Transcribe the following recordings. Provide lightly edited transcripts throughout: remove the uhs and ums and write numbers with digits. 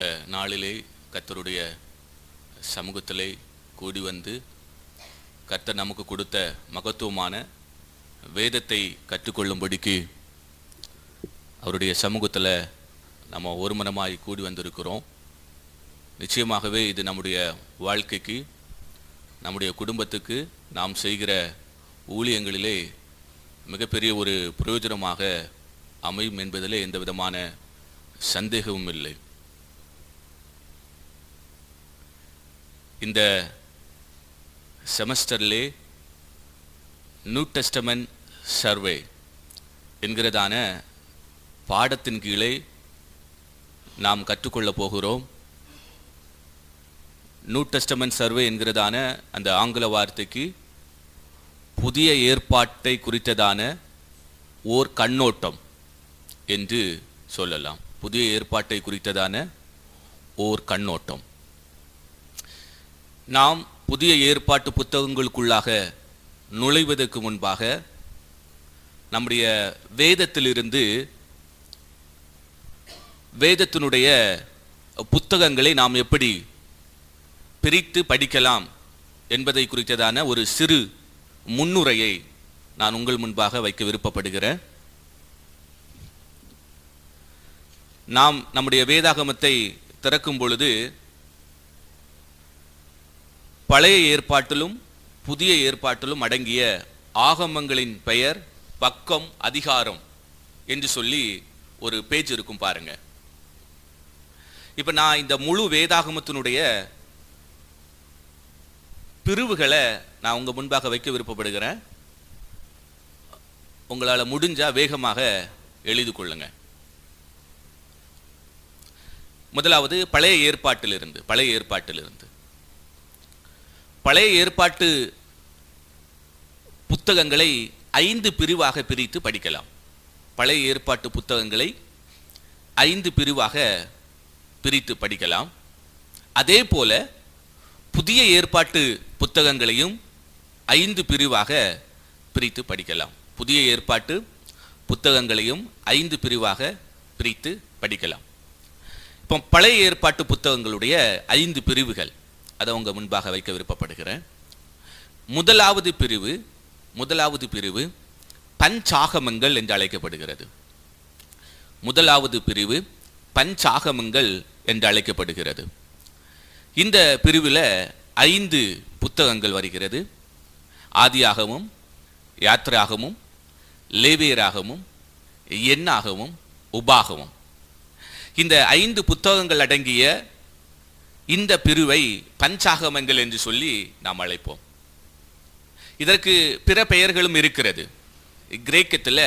நாளிலே கர்த்தருடைய சமூகத்திலே கூடி வந்து கர்த்தர் நமக்கு கொடுத்த மகத்துவமான வேதத்தை கற்றுக்கொள்ளும்படிக்கு அவருடைய சமூகத்தில் நம்ம ஒருமனமாய் கூடி வந்திருக்கிறோம். நிச்சயமாகவே இது நம்முடைய வாழ்க்கைக்கு, நம்முடைய குடும்பத்துக்கு நாம் செய்கிற ஊழியங்களிலே மிகப்பெரிய ஒரு பிரயோஜனமாக அமையும் என்பதிலே எந்த விதமான சந்தேகமும் இல்லை. இந்த செமஸ்டர்லே நியூ டெஸ்டமென்ட் சர்வே என்கிறதான பாடத்தின் கீழே நாம் கற்றுக்கொள்ளப் போகிறோம். நியூ டெஸ்டமென்ட் சர்வே என்கிறதான அந்த ஆங்கில வார்த்தைக்கு புதிய ஏற்பாட்டை குறித்ததான ஓர் கண்ணோட்டம் என்று சொல்லலாம். புதிய ஏற்பாட்டை குறித்ததான ஓர் கண்ணோட்டம். நாம் புதிய ஏற்பாட்டு புத்தகங்களுக்குள்ளாக நுழைவதற்கு முன்பாக நம்முடைய வேதத்திலிருந்து வேதத்தினுடைய புத்தகங்களை நாம் எப்படி பிரித்து படிக்கலாம் என்பதை குறித்ததான ஒரு சிறு முன்னுரையை நான் உங்கள் முன்பாக வைக்க விருப்பப்படுகிறேன். நாம் நம்முடைய வேதாகமத்தை திறக்கும் பொழுது பழைய ஏற்பாட்டிலும் புதிய ஏற்பாட்டிலும் அடங்கிய ஆகமங்களின் பெயர், பக்கம், அதிகாரம் என்று சொல்லி ஒரு பேஜ் இருக்கும் பாருங்க. இப்ப நான் இந்த முழு வேதாகமத்தினுடைய பிரிவுகளை நான் உங்க முன்பாக வைக்க விருப்பப்படுகிறேன். உங்களால் முடிஞ்சா வேகமாக எழுதி கொள்ளுங்க. முதலாவது பழைய ஏற்பாட்டிலிருந்து பழைய ஏற்பாட்டு புத்தகங்களை 5 பிரிவாக பிரித்து படிக்கலாம். பழைய ஏற்பாட்டு புத்தகங்களை 5 பிரிவாக பிரித்து படிக்கலாம். அதே போல புதிய ஏற்பாட்டு புத்தகங்களையும் 5 பிரிவாக பிரித்து படிக்கலாம். புதிய ஏற்பாட்டு புத்தகங்களையும் 5 பிரிவாக பிரித்து படிக்கலாம். இப்போ பழைய ஏற்பாட்டு புத்தகங்களுடைய 5 பிரிவுகள் அதை உங்க முன்பாக வைக்க விருப்பப்படுகிறேன். முதலாவது பிரிவு பஞ்சாகமங்கள் என்று அழைக்கப்படுகிறது. முதலாவது பிரிவு பஞ்சாகமங்கள் என்று அழைக்கப்படுகிறது. இந்த பிரிவில் 5 புத்தகங்கள் வருகிறது. ஆதியாகமும், யாத்ராகமும், லேவியராகமும், எண்ணாகமும், உபாகமும். இந்த 5 புத்தகங்கள் அடங்கிய இந்த பிரிவை பஞ்சாகமங்கள் என்று சொல்லி நாம் அழைப்போம். இதற்கு பிற பெயர்களும் இருக்கிறது. கிரேக்கத்தில்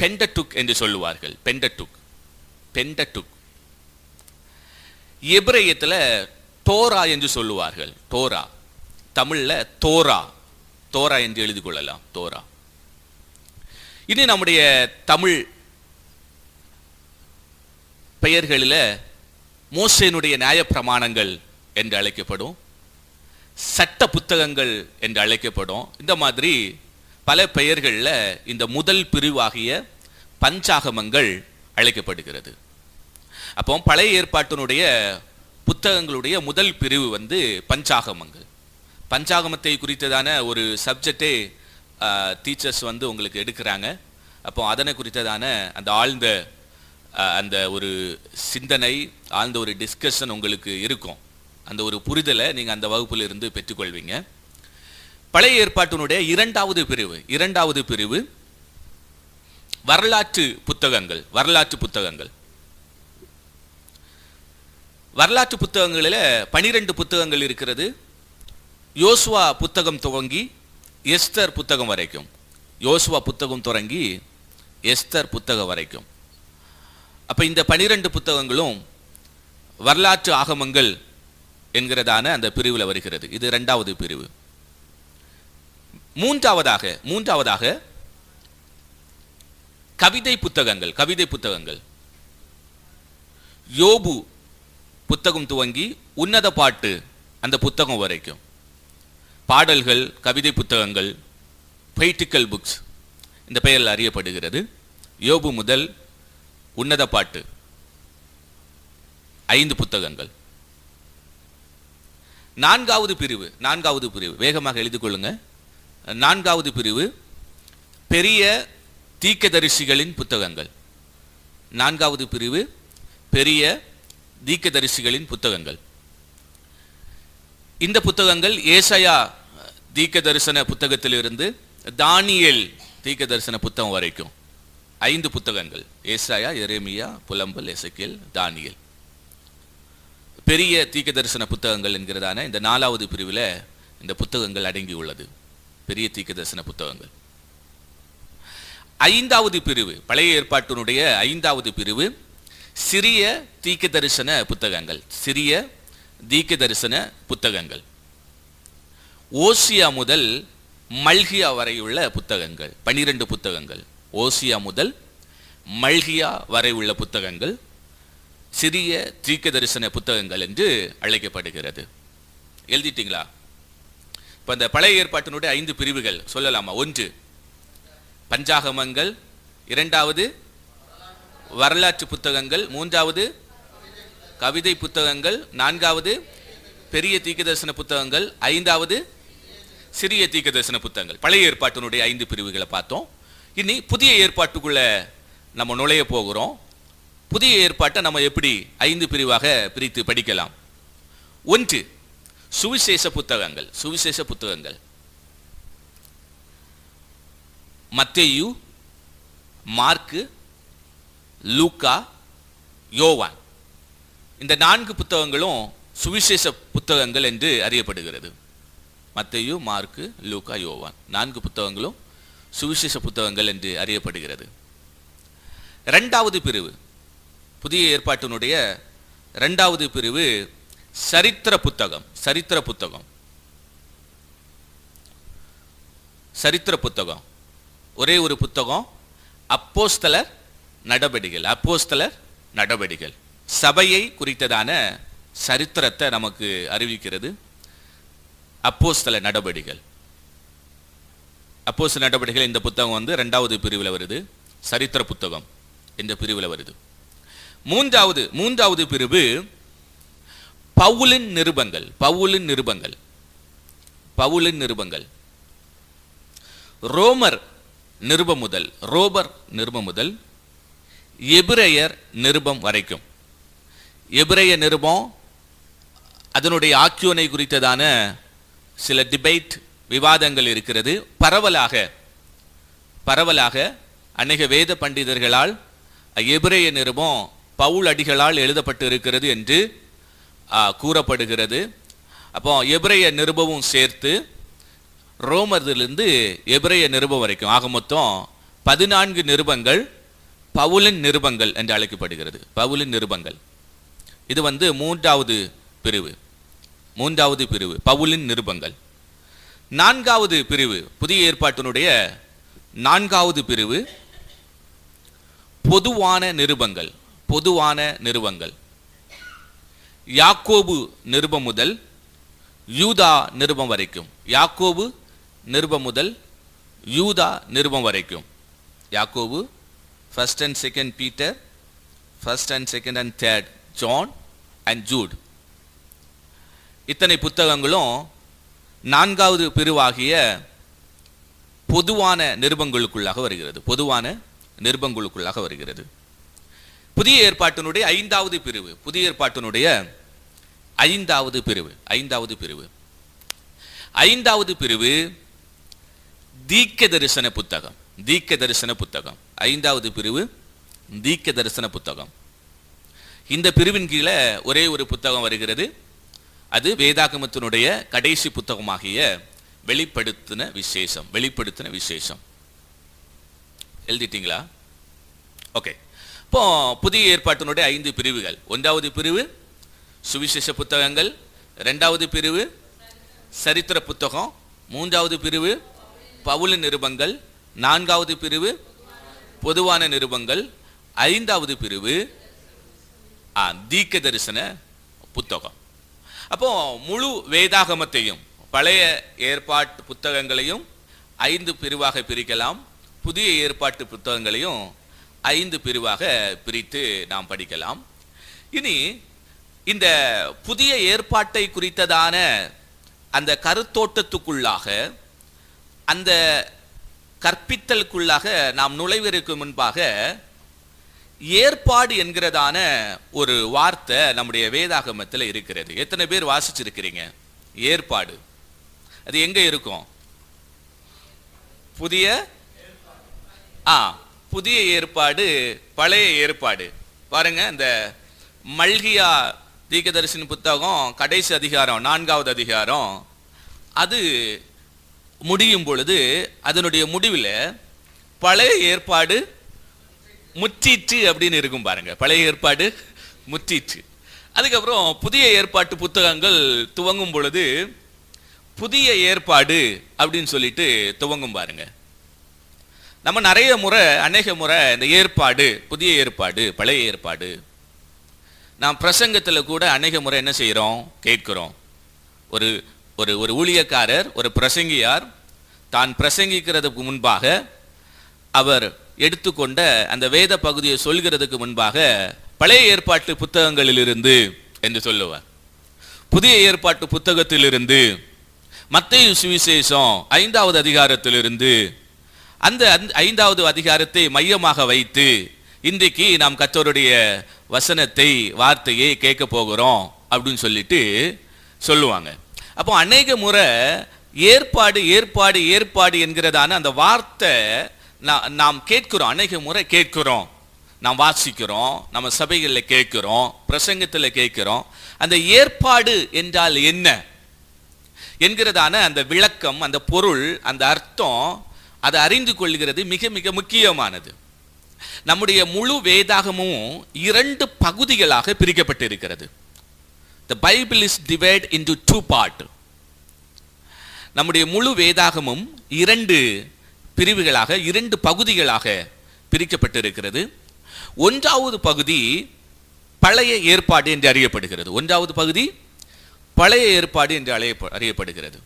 பெண்டடுக் என்று சொல்லுவார்கள். பெண்டடுக். எபிரேயத்தில் தோரா என்று சொல்லுவார்கள். தோரா. தமிழில் தோரா என்று எழுதி கொள்ளலாம். தோரா. இனி நம்முடைய தமிழ் பெயர்களில் மோசேனுடைய நியாய பிரமாணங்கள் என்று அழைக்கப்படும், சட்ட புத்தகங்கள் என்று அழைக்கப்படும். இந்த மாதிரி பல பெயர்களில் இந்த முதல் பிரிவாகிய பஞ்சாகமங்கள் அழைக்கப்படுகிறது. அப்போ பழைய ஏற்பாட்டினுடைய புத்தகங்களுடைய முதல் பிரிவு பஞ்சாகமங்கள். பஞ்சாகமத்தை குறித்ததான ஒரு சப்ஜெக்டே டீச்சர்ஸ் உங்களுக்கு எடுக்கிறாங்க. அப்போ அதனை குறித்ததான அந்த ஆழ்ந்த அந்த ஒரு சிந்தனை, ஆழ்ந்த ஒரு டிஸ்கஷன் உங்களுக்கு இருக்கும். அந்த ஒரு புரிதலை நீங்கள் அந்த வகுப்பில் இருந்து பெற்றுக்கொள்வீங்க. பழைய ஏற்பாட்டினுடைய இரண்டாவது பிரிவு வரலாற்று புத்தகங்கள். வரலாற்று புத்தகங்களில் 12 புத்தகங்கள் இருக்கிறது. யோசுவா புத்தகம் துவங்கி எஸ்தர் புத்தகம் வரைக்கும். அப்போ இந்த 12 புத்தகங்களும் வரலாற்று ஆகமங்கள் என்கிறதான அந்த பிரிவில் வருகிறது. இது இரண்டாவது பிரிவு. மூன்றாவதாக கவிதை புத்தகங்கள். யோபு புத்தகம் துவங்கி உன்னத பாட்டு அந்த புத்தகம் வரைக்கும் பாடல்கள், கவிதை புத்தகங்கள், பொய்டிக்கல் புக்ஸ் இந்த பெயரில் அறியப்படுகிறது. யோபு முதல் உன்னத பாட்டு 5 புத்தகங்கள். நான்காவது பிரிவு வேகமாக எழுதிக் கொள்ளுங்க. நான்காவது பிரிவு பெரிய தீர்க்கதரிசிகளின் புத்தகங்கள். நான்காவது பிரிவு பெரிய தீர்க்கதரிசிகளின் புத்தகங்கள். இந்த புத்தகங்கள் ஏசாயா தீர்க்க தரிசன புத்தகத்திலிருந்து தானியேல் தீர்க்க தரிசன புத்தகம் வரைக்கும் 5 புத்தகங்கள். ஏசாயா, எரேமியா, புலம்பல், எசேக்கியேல், தானியேல். பெரிய தீர்க்க தரிசன புத்தகங்கள் என்கிறதான இந்த 4வது பிரிவில் இந்த புத்தகங்கள் அடங்கி உள்ளது. பெரிய தீர்க்க தரிசன புத்தகங்கள். 5வது பிரிவு, பழைய ஏற்பாட்டினுடைய 5வது பிரிவு சிறிய தீர்க்க தரிசன புத்தகங்கள். சிறிய தீர்க்க தரிசன புத்தகங்கள். ஓசியா முதல் மல்கியா வரை உள்ள புத்தகங்கள் 12 புத்தகங்கள். ஓசியா முதல் மல்கியா வரை உள்ள புத்தகங்கள் சிறிய தீர்க்க தரிசன புத்தகங்கள் என்று அழைக்கப்படுகிறது. எழுதிட்டீங்களா? இப்ப இந்த பழைய ஏற்பாட்டினுடைய 5 பிரிவுகள் சொல்லலாமா? 1 பஞ்சாகமங்கள், 2வது வரலாற்று புத்தகங்கள், 3வது கவிதை புத்தகங்கள், 4வது பெரிய தீர்க்க தரிசன புத்தகங்கள், 5வது சிறிய தீர்க்க தரிசன புத்தகங்கள். பழைய ஏற்பாட்டினுடைய 5 பிரிவுகளை பார்த்தோம். இனி புதிய ஏற்பாட்டுக்குள்ள நம்ம நுழைய போகிறோம். புதிய ஏற்பாட்டை நம்ம எப்படி 5 பிரிவாக பிரித்து படிக்கலாம்? 1 சுவிசேஷ புத்தகங்கள். சுவிசேஷ புத்தகங்கள் மத்தேயு, மார்க்கு, லூக்கா, யோவான். இந்த 4 புத்தகங்களும் சுவிசேஷ புத்தகங்கள் என்று அறியப்படுகிறது. மத்தேயு, மார்க்கு, லூக்கா, யோவான் 4 புத்தகங்களும் சுவிசேஷ புத்தகங்கள் என்று அறியப்படுகிறது. 2வது பிரிவு, புதிய ஏற்பாட்டினுடைய 2வது பிரிவு சரித்திர புத்தகம். சரித்திர புத்தகம். சரித்திர புத்தகம் ஒரே ஒரு புத்தகம், அப்போஸ்தலர் நடபடிகள். அப்போஸ்தலர் நடபடிகள் சபையை குறித்ததான சரித்திரத்தை நமக்கு அறிவிக்கிறது. அப்போஸ்தலர் நடபடிகள். அப்போஸ்தலர் நடபடிகள் இந்த புத்தகம் வந்து 2வது பிரிவில் வருது. சரித்திர புத்தகம் இந்த பிரிவில் வருது. மூன்றாவது பிரிவு பவுலின் நிருபங்கள். பவுலின் நிருபங்கள். பவுலின் நிருபங்கள் ரோமர் நிருபம் முதல் எபிரேயர் நிருபம் வரைக்கும். எபிரேய நிருபம் அதனுடைய ஆக்கியோனை குறித்ததான சில டிபேட், விவாதங்கள் இருக்கிறது. பரவலாக அநேக வேத பண்டிதர்களால் எபிரேய நிருபம் பவுல் அடிகளால் எழுதப்பட்டு இருக்கிறது என்று கூறப்படுகிறது. அப்போ எபிரேய நிருபமும் சேர்த்து ரோமரிலிருந்து எபிரேய நிருபம் வரைக்கும் ஆக மொத்தம் 14 நிருபங்கள் பவுலின் நிருபங்கள் என்று அழைக்கப்படுகிறது. பவுலின் நிருபங்கள். இது வந்து 3வது பிரிவு. பவுலின் நிருபங்கள். 4வது பிரிவு, புதிய ஏற்பாட்டினுடைய 4வது பிரிவு பொதுவான நிருபங்கள். பொதுவான நிருபங்கள். யாக்கோபு நிருபம் முதல் யூதா நிருபம் வரைக்கும். யாக்கோபு நிருபம் முதல் யூதா நிருபம் வரைக்கும். யாக்கோபு, 1st and 2nd Peter, 1st and 2nd and 3rd John and Jude. இத்தனை புத்தகங்களும் 4வது பிரிவாகிய பொதுவான நிருபங்களுக்குள்ளாக வருகிறது. பொதுவான நிருபங்களுக்குள்ளாக வருகிறது. புதிய ஏற்பாட்டினுடைய 5வது பிரிவு. புதிய ஏற்பாட்டினுடைய 5வது பிரிவு. 5வது பிரிவு தீர்க்க தரிசன புத்தகம். தீர்க்க தரிசன புத்தகம். 5வது பிரிவு தீர்க்க தரிசன புத்தகம். இந்த பிரிவின் கீழே ஒரே ஒரு புத்தகம் வருகிறது. அது வேதாகமத்தினுடைய கடைசி புத்தகமாகிய வெளிப்படுத்தின விசேஷம். வெளிப்படுத்தின விசேஷம். எழுதிட்டீங்களா? ஓகே. இப்போ புதிய ஏற்பாட்டினுடைய 5 பிரிவுகள். 1வது பிரிவு சுவிசேஷ புத்தகங்கள், 2வது பிரிவு சரித்திர புத்தகம், 3வது பிரிவு பவுலின் நிருபங்கள், 4வது பிரிவு பொதுவான நிருபங்கள், 5வது பிரிவு தீர்க்க தரிசன புத்தகம். அப்போ முழு வேதாகமத்தையும் பழைய ஏற்பாட்டு புத்தகங்களையும் 5 பிரிவாக பிரிக்கலாம். புதிய ஏற்பாட்டு புத்தகங்களையும் 5 பிரிவாக பிரித்து நாம் படிக்கலாம். இனி இந்த புதிய ஏற்பாட்டை குறித்ததான அந்த கருத்தோட்டத்துக்குள்ளாக, அந்த கற்பித்தலுக்குள்ளாக நாம் நுழைவதற்கு முன்பாக ஏற்பாடு என்கிறதான ஒரு வார்த்தை நம்முடைய வேதாகமத்தில் இருக்கிறது. எத்தனை பேர் வாசிச்சிருக்கிறீங்க? ஏற்பாடு அது எங்க இருக்கும்? புதிய புதிய ஏற்பாடு, பழைய ஏற்பாடு. பாருங்க, இந்த மல்கியா தீர்க்கதரிசன புத்தகம் கடைசி அதிகாரம், 4வது அதிகாரம், அது முடியும் பொழுது அதனுடைய முடிவில் பழைய ஏற்பாடு முற்றிற்று அப்படின்னு இருக்கும். பாருங்க, பழைய ஏற்பாடு முற்றிற்று. அதுக்கப்புறம் புதிய ஏற்பாட்டு புத்தகங்கள் துவங்கும் பொழுது புதிய ஏற்பாடு அப்படின்னு சொல்லிட்டு துவங்கும். பாருங்க, நம்ம நிறைய முறை, அநேக முறை இந்த ஏற்பாடு, புதிய ஏற்பாடு, பழைய ஏற்பாடு, நாம் பிரசங்கத்தில் கூட அநேக முறை என்ன செய்கிறோம்? கேட்கிறோம். ஒரு ஒரு ஒரு ஊழியக்காரர், ஒரு பிரசங்கியார் தான் பிரசங்கிக்கிறதுக்கு முன்பாக அவர் எடுத்துக்கொண்ட அந்த வேத பகுதியை சொல்கிறதுக்கு முன்பாக பழைய ஏற்பாட்டு புத்தகங்களிலிருந்து என்று சொல்லுவார். புதிய ஏற்பாட்டு புத்தகத்திலிருந்து, மத்தேயு சுவிசேஷம் 5வது அதிகாரத்திலிருந்து, அந்த 5வது அதிகாரத்தை மையமாக வைத்து இன்றைக்கு நாம் கர்த்தருடைய வசனத்தை, வார்த்தையை கேட்க போகிறோம் அப்படின்னு சொல்லிட்டு சொல்லுவாங்க. அப்போ அநேக முறை ஏற்பாடு ஏற்பாடு ஏற்பாடு என்கிறதான அந்த வார்த்தை நாம் கேட்கிறோம், அநேக முறை கேட்கிறோம், நாம் வாசிக்கிறோம், நம்ம சபைகளில் கேட்கிறோம், பிரசங்கத்தில் கேட்கிறோம். அந்த ஏற்பாடு என்றால் என்ன என்கிறதான அந்த விளக்கம், அந்த பொருள், அந்த அர்த்தம், அதை அறிந்து கொள்கிறது மிக மிக முக்கியமானது. நம்முடைய முழு வேதாகமும் 2 பகுதிகளாக பிரிக்கப்பட்டிருக்கிறது. The Bible is divided into 2 parts. நம்முடைய முழு வேதாகமும் 2 பிரிவுகளாக, 2 பகுதிகளாக பிரிக்கப்பட்டிருக்கிறது. 1வது பகுதி பழைய ஏற்பாடு என்று அறியப்படுகிறது. 1வது பகுதி பழைய ஏற்பாடு என்று அறியப்படுகிறது.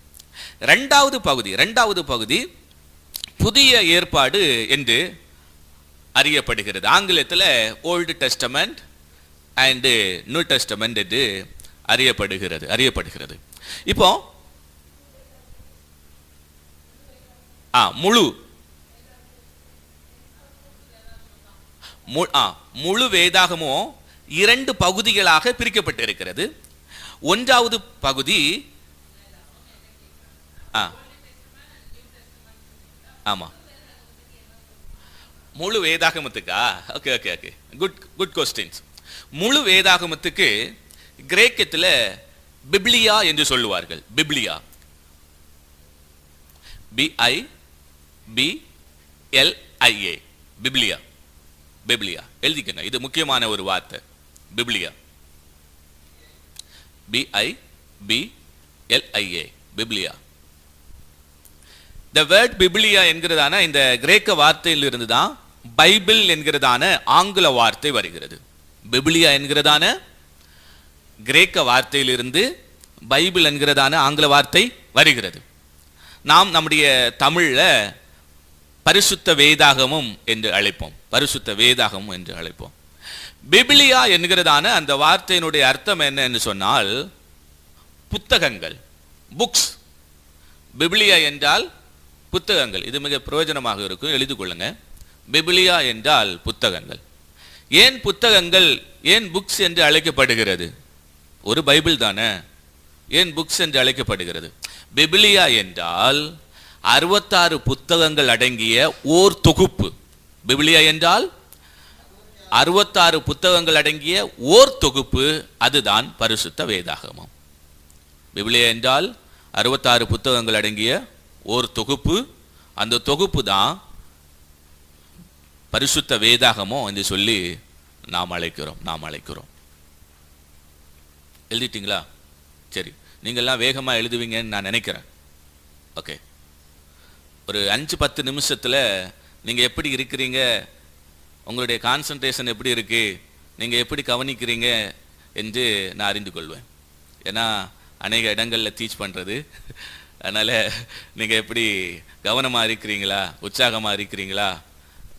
2வது பகுதி புதிய ஏற்பாடு என்று அறியப்படுகிறது. ஆங்கிலத்தில் old testament and new testament என்று அறியப்படுகிறது. இப்போ முழு வேதாகமும் 2 பகுதிகளாக பிரிக்கப்பட்டிருக்கிறது. 1வது பகுதி ஆமா, முழு வேதாகமத்துக்கா? Okay okay okay, good questions. முழு வேதாகமத்துக்கு கிரேக்கத்தில் பிப்லியா என்று சொல்லுவார்கள். பிப்லியா, BIBLIA, பிப்லியா. பிப்லியா எழுதிக்கங்க, இது முக்கியமான ஒரு வார்த்தை. பிப்லியா, BIBLIA, பிப்லியா. The word பிப்லியா என்கிறதான இந்த கிரேக்க வார்த்தையிலிருந்து தான் பைபிள் என்கிறதான ஆங்கில வார்த்தை வருகிறது. பிப்லியா என்கிறதான கிரேக்க வார்த்தையிலிருந்து பைபிள் என்கிறதான ஆங்கில வார்த்தை வருகிறது. நாம் நம்முடைய தமிழில் பரிசுத்த வேதாகமும் என்று அழைப்போம். பரிசுத்த வேதாகமும் என்று அழைப்போம். பிப்லியா என்கிறதான அந்த வார்த்தையினுடைய அர்த்தம் என்னன்னு சொன்னால் புத்தகங்கள், புக்ஸ். பிப்லியா என்றால் புத்தகங்கள். இது மிக பிரயோஜனமாக இருக்கும், எழுதி கொள்ளுங்க. பிப்லியா என்றால் புத்தகங்கள். ஏன் புத்தகங்கள், ஏன் புக்ஸ் என்று அழைக்கப்படுகிறது? ஒரு பைபிள் தானே, ஏன் புக்ஸ் என்று அழைக்கப்படுகிறது? பிப்லியா என்றால் 66 புத்தகங்கள் அடங்கிய ஓர் தொகுப்பு. பிப்லியா என்றால் 66 புத்தகங்கள் அடங்கிய ஓர் தொகுப்பு, அதுதான் பரிசுத்த வேதாகமம். பிப்லியா என்றால் 66 புத்தகங்கள் அடங்கிய ஓர் தொகுப்பு, அந்த தொகுப்பு தான் பரிசுத்த வேதாகமம் என்று சொல்லி நாம் அழைக்கிறோம். எழுதிட்டீங்களா? சரி, நீங்கள்லாம் வேகமாக எழுதுவீங்கன்னு நான் நினைக்கிறேன். ஓகே, ஒரு 5-10 நிமிஷத்தில் நீங்கள் எப்படி இருக்கிறீங்க, உங்களுடைய கான்சன்ட்ரேஷன் எப்படி இருக்குது, நீங்கள் எப்படி கவனிக்கிறீங்க என்று நான் அறிந்து கொள்வேன். ஏன்னா அநேக இடங்களில் டீச் பண்ணுறது, அதனால் நீங்கள் எப்படி கவனமாக இருக்கிறீங்களா, உற்சாகமாக இருக்கிறீங்களா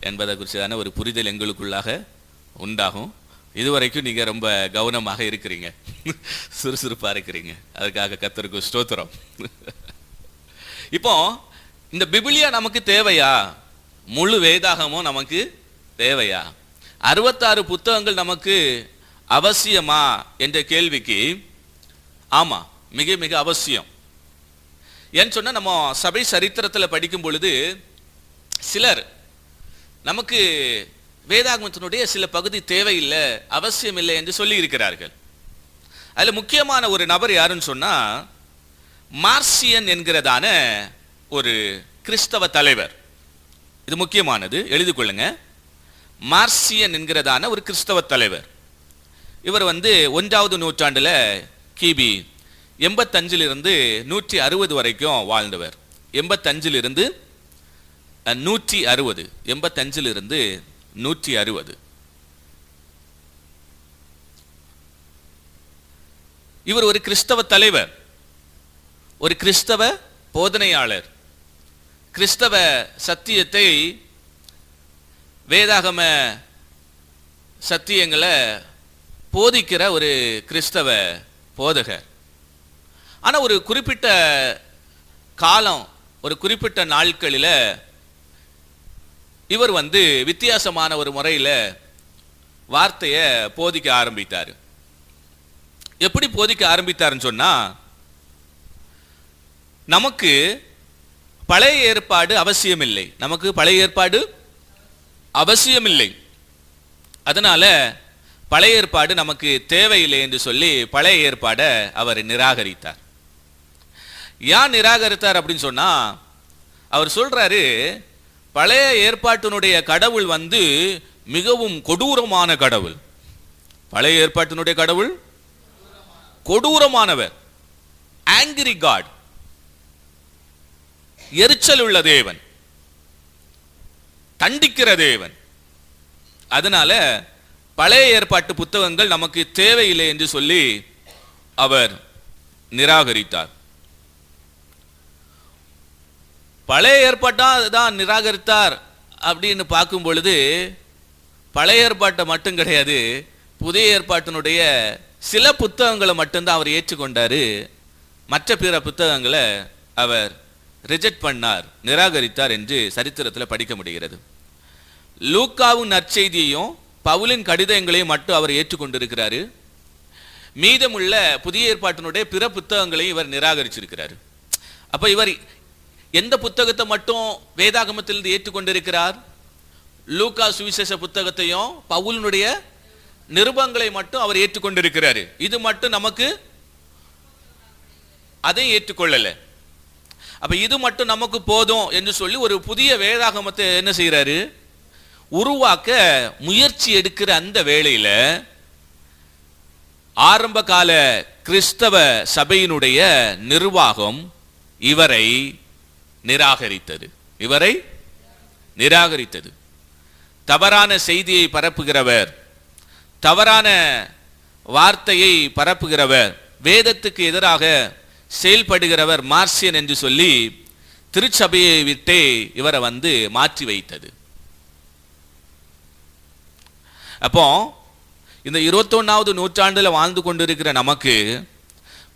என்பதை குறித்தான ஒரு புரிதல் எங்களுக்குள்ளாக உண்டாகும். இதுவரைக்கும் நீங்க ரொம்ப கவனமாக இருக்கிறீங்க, சுறுசுறுப்பா இருக்கிறீங்க. அதுக்காக கர்த்தருக்கு ஸ்தோத்திரம். இப்போ இந்த பிபிலியா நமக்கு தேவையா? முழு வேதாகமும் நமக்கு தேவையா? 66 புத்தகங்கள் நமக்கு அவசியமா என்ற கேள்விக்கு ஆமா, மிக மிக அவசியம். ஏன்னு சொன்னா, நம்ம சபை சரித்திரத்தில் படிக்கும் பொழுது சிலர் நமக்கு வேதாகமத்தினுடைய சில பகுதி தேவையில்லை, அவசியம் இல்லை என்று சொல்லி இருக்கிறார்கள். அதில் முக்கியமான ஒரு நபர் யாருன்னு சொன்னா, மார்சியன் என்கிறதான ஒரு கிறிஸ்தவ தலைவர். இது முக்கியமானது, எழுதிக் கொள்ளுங்க. மார்சியன் என்கிறதான ஒரு கிறிஸ்தவ தலைவர். இவர் 1வது நூற்றாண்டுல கிபி 85 160 வரைக்கும் வாழ்ந்தவர். 85 160, 85 160. இவர் ஒரு கிறிஸ்தவ தலைவர், ஒரு கிறிஸ்தவ போதனையாளர். கிறிஸ்தவ சத்தியத்தை, வேதாகம சத்தியங்களை போதிக்கிற ஒரு கிறிஸ்தவ போதகர். ஆனா ஒரு குறிப்பிட்ட காலம், ஒரு குறிப்பிட்ட நாட்களில் இவர் வித்தியாசமான ஒரு முறையில் வார்த்தையை போதிக்க ஆரம்பித்தார். எப்படி போதிக்க ஆரம்பித்தாருன்னு சொன்னா, நமக்கு பழைய ஏற்பாடு அவசியமில்லை, நமக்கு பழைய ஏற்பாடு அவசியமில்லை, அதனால பழைய ஏற்பாடு நமக்கு தேவையில்லை என்று சொல்லி பழைய ஏற்பாடை அவர் நிராகரித்தார். ஏன் நிராகரித்தார் அப்படின்னு சொன்னா, அவர் சொல்றாரு, பழைய ஏற்பாட்டினுடைய கடவுள் மிகவும் கொடூரமான கடவுள். பழைய ஏற்பாட்டினுடைய கடவுள் கொடூரமானவர், ஆங்கிரி காட், எரிச்சல் உள்ள தேவன், தண்டிக்கிற தேவன். அதனால பழைய ஏற்பாட்டு புத்தகங்கள் நமக்கு தேவையில்லை என்று சொல்லி அவர் நிராகரித்தார். பழைய ஏற்பாட்டா தான் நிராகரித்தார் அப்படின்னு பார்க்கும் பொழுது, பழைய ஏற்பாட்டை மட்டும் கிடையாது, புதிய ஏற்பாட்டினுடைய சில புத்தகங்களை மட்டும்தான் அவர் ஏற்றுக்கொண்டாரு, மற்ற பிற புத்தகங்களை அவர் ரிஜெக்ட் பண்ணார், நிராகரித்தார் என்று சரித்திரத்தில் படிக்க முடிகிறது. லூக்காவின் நற்செய்தியையும் பவுலின் கடிதங்களையும் மட்டும் அவர் ஏற்றுக்கொண்டிருக்கிறாரு. மீதமுள்ள புதிய ஏற்பாட்டினுடைய பிற புத்தகங்களையும் இவர் நிராகரிச்சிருக்கிறார். அப்ப இவர் எந்த புத்தகத்தை மட்டும் வேதாகமத்திலிருந்து ஏற்றுக்கொண்டிருக்கிறார்? லூக்கா சுவிசேஷ புத்தகத்தையும் பவுலினுடைய நிருபங்களை மட்டும் அவர் ஏற்றுக்கொண்டிருக்கிறாரு. இது மட்டும் நமக்கு, அதை ஏற்றுக்கொள்ளல. அப்ப இது மட்டும் நமக்கு போதும் என்று சொல்லி ஒரு புதிய வேதாகமத்தை என்ன செய்யறாரு? உருவாக்க முயற்சி எடுக்கிற அந்த வேளையில ஆரம்ப கால கிறிஸ்தவ சபையினுடைய நிர்வாகம் இவரை நிராகரித்தது. தவறான செய்தியை பரப்புகிறவர், தவறான வார்த்தையை பரப்புகிறவர், வேதத்துக்கு எதிராக செயல்படுகிறவர் மார்சியன் என்று சொல்லி திருச்சபையை விட்டே இவரை மாற்றி வைத்தது. அப்போ இந்த 21வது நூற்றாண்டுல வாழ்ந்து கொண்டிருக்கிற நமக்கு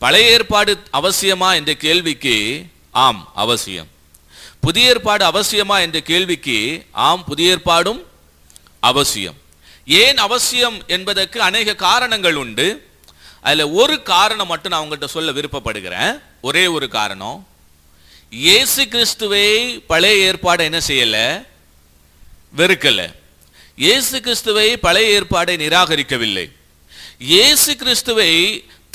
பழைய ஏற்பாடு அவசியமா என்ற கேள்விக்கு ஆம் அவசியம். புதிய ஏற்பாடு அவசியமா என்ற கேள்விக்கு ஆம், புதிய ஏற்பாடும் அவசியம். ஏன் அவசியம் என்பதற்கு அநேக காரணங்கள் உண்டு. அதுல ஒரு காரணம் மட்டும் நான் உங்கள்கிட்ட சொல்ல விருப்பப்படுகிறேன். ஒரே ஒரு காரணம், இயேசு கிறிஸ்துவை பழைய ஏற்பாடு என்ன செய்யல? வெறுக்கல. இயேசு கிறிஸ்துவை பழைய ஏற்பாடை நிராகரிக்கவில்லை. இயேசு கிறிஸ்துவை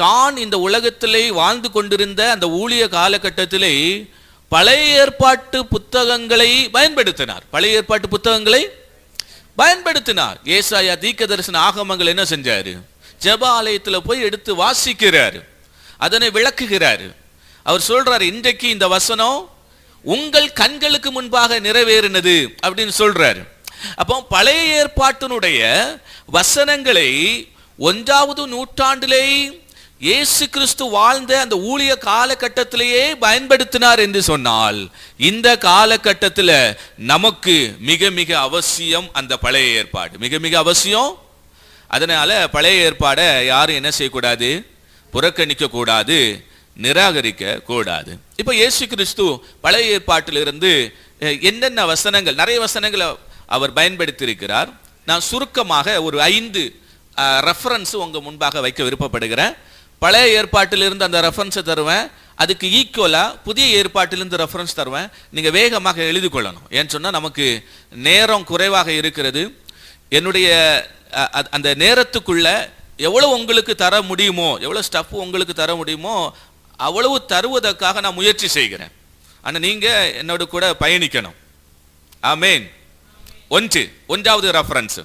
தான் இந்த உலகத்திலே வாழ்ந்து கொண்டிருந்த அந்த ஊழிய காலகட்டத்திலே பழைய ஏற்பாட்டு புத்தகங்களை பயன்படுத்தினார். பழைய ஏற்பாட்டு புத்தகங்களை பயன்படுத்தினார். ஏசாயா தீர்க்கதரிசன ஆகமங்கள் என்ன செஞ்சாரு? ஜெப ஆலயத்தில் போய் எடுத்து வாசிக்கிறார், அதனை விளக்குகிறார். அவர் சொல்றாரு, இன்றைக்கு இந்த வசனம் உங்கள் கண்களுக்கு முன்பாக நிறைவேறினது அப்படின்னு சொல்றாரு. அப்போ பழைய ஏற்பாட்டினுடைய வசனங்களை 1வது நூற்றாண்டிலே இயேசு கிறிஸ்து வாழ்ந்த அந்த ஊழிய காலகட்டத்திலேயே பயன்படுத்தினார் என்று சொன்னால், இந்த காலகட்டத்தில் நமக்கு மிக மிக அவசியம் அந்த பழைய ஏற்பாடு, மிக மிக அவசியம். அதனால பழைய ஏற்பாடை யாரும் என்ன செய்யக்கூடாது, புறக்கணிக்க கூடாது, நிராகரிக்க கூடாது. இப்போ இயேசு கிறிஸ்து பழைய ஏற்பாட்டிலிருந்து என்னென்ன வசனங்கள், நிறைய வசனங்களை அவர் பயன்படுத்தி இருக்கிறார். நான் சுருக்கமாக ஒரு 5 ரெஃபரன்ஸ் உங்க முன்பாக வைக்க விருப்பப்படுகிறேன். பழைய ஏற்பாட்டிலிருந்து அந்த ரெஃபரன்ஸை தருவேன், அதுக்கு ஈக்குவலா புதிய ஏற்பாட்டிலிருந்து ரெஃபரன்ஸ் தருவேன். நீங்க வேகமாக எழுதி கொள்ளணும். ஏன்னு சொன்னா நமக்கு நேரம் குறைவாக இருக்கிறது. என்னுடைய அந்த நேரத்துக்குள்ள எவ்வளவு உங்களுக்கு தர முடியுமோ, எவ்வளவு ஸ்டஃப் உங்களுக்கு தர முடியுமோ அவ்வளவு தருவதற்காக நான் முயற்சி செய்கிறேன். ஆனா நீங்க என்னோட கூட பயணிக்கணும். ஆமென். ஒன்றாவது reference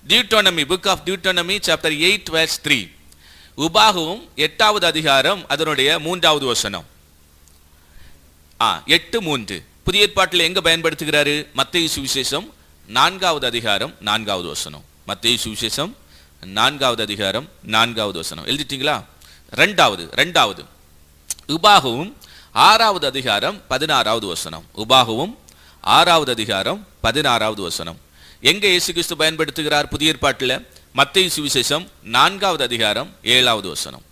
Deuteronomy, book of Deuteronomy chapter 8 verse 3. உபாகமும் 8வது அதிகாரம் அதனுடைய 3வது வசனம். 8:3. புதிய ஏற்பாட்டில் எங்க பயன்படுத்துகிறாரு? மத்தேயு சுவிசேஷம் 4வது அதிகாரம் 4வது வசனம். மத்தேயு சுவிசேஷம் 4வது அதிகாரம் 4வது வசனம். எழுதிட்டீங்களா? ரெண்டாவது உபாகமும் 6வது அதிகாரம் 16வது வசனம். உபாகமும் 6வது அதிகாரம் 16வது வசனம். எங்க இயேசு கிறிஸ்து பயன்படுத்துகிறார் புதிய ஏற்பாட்டில்? மத்தேயு சுவிசேஷம் 4வது அதிகாரம் 7வது வசனம்.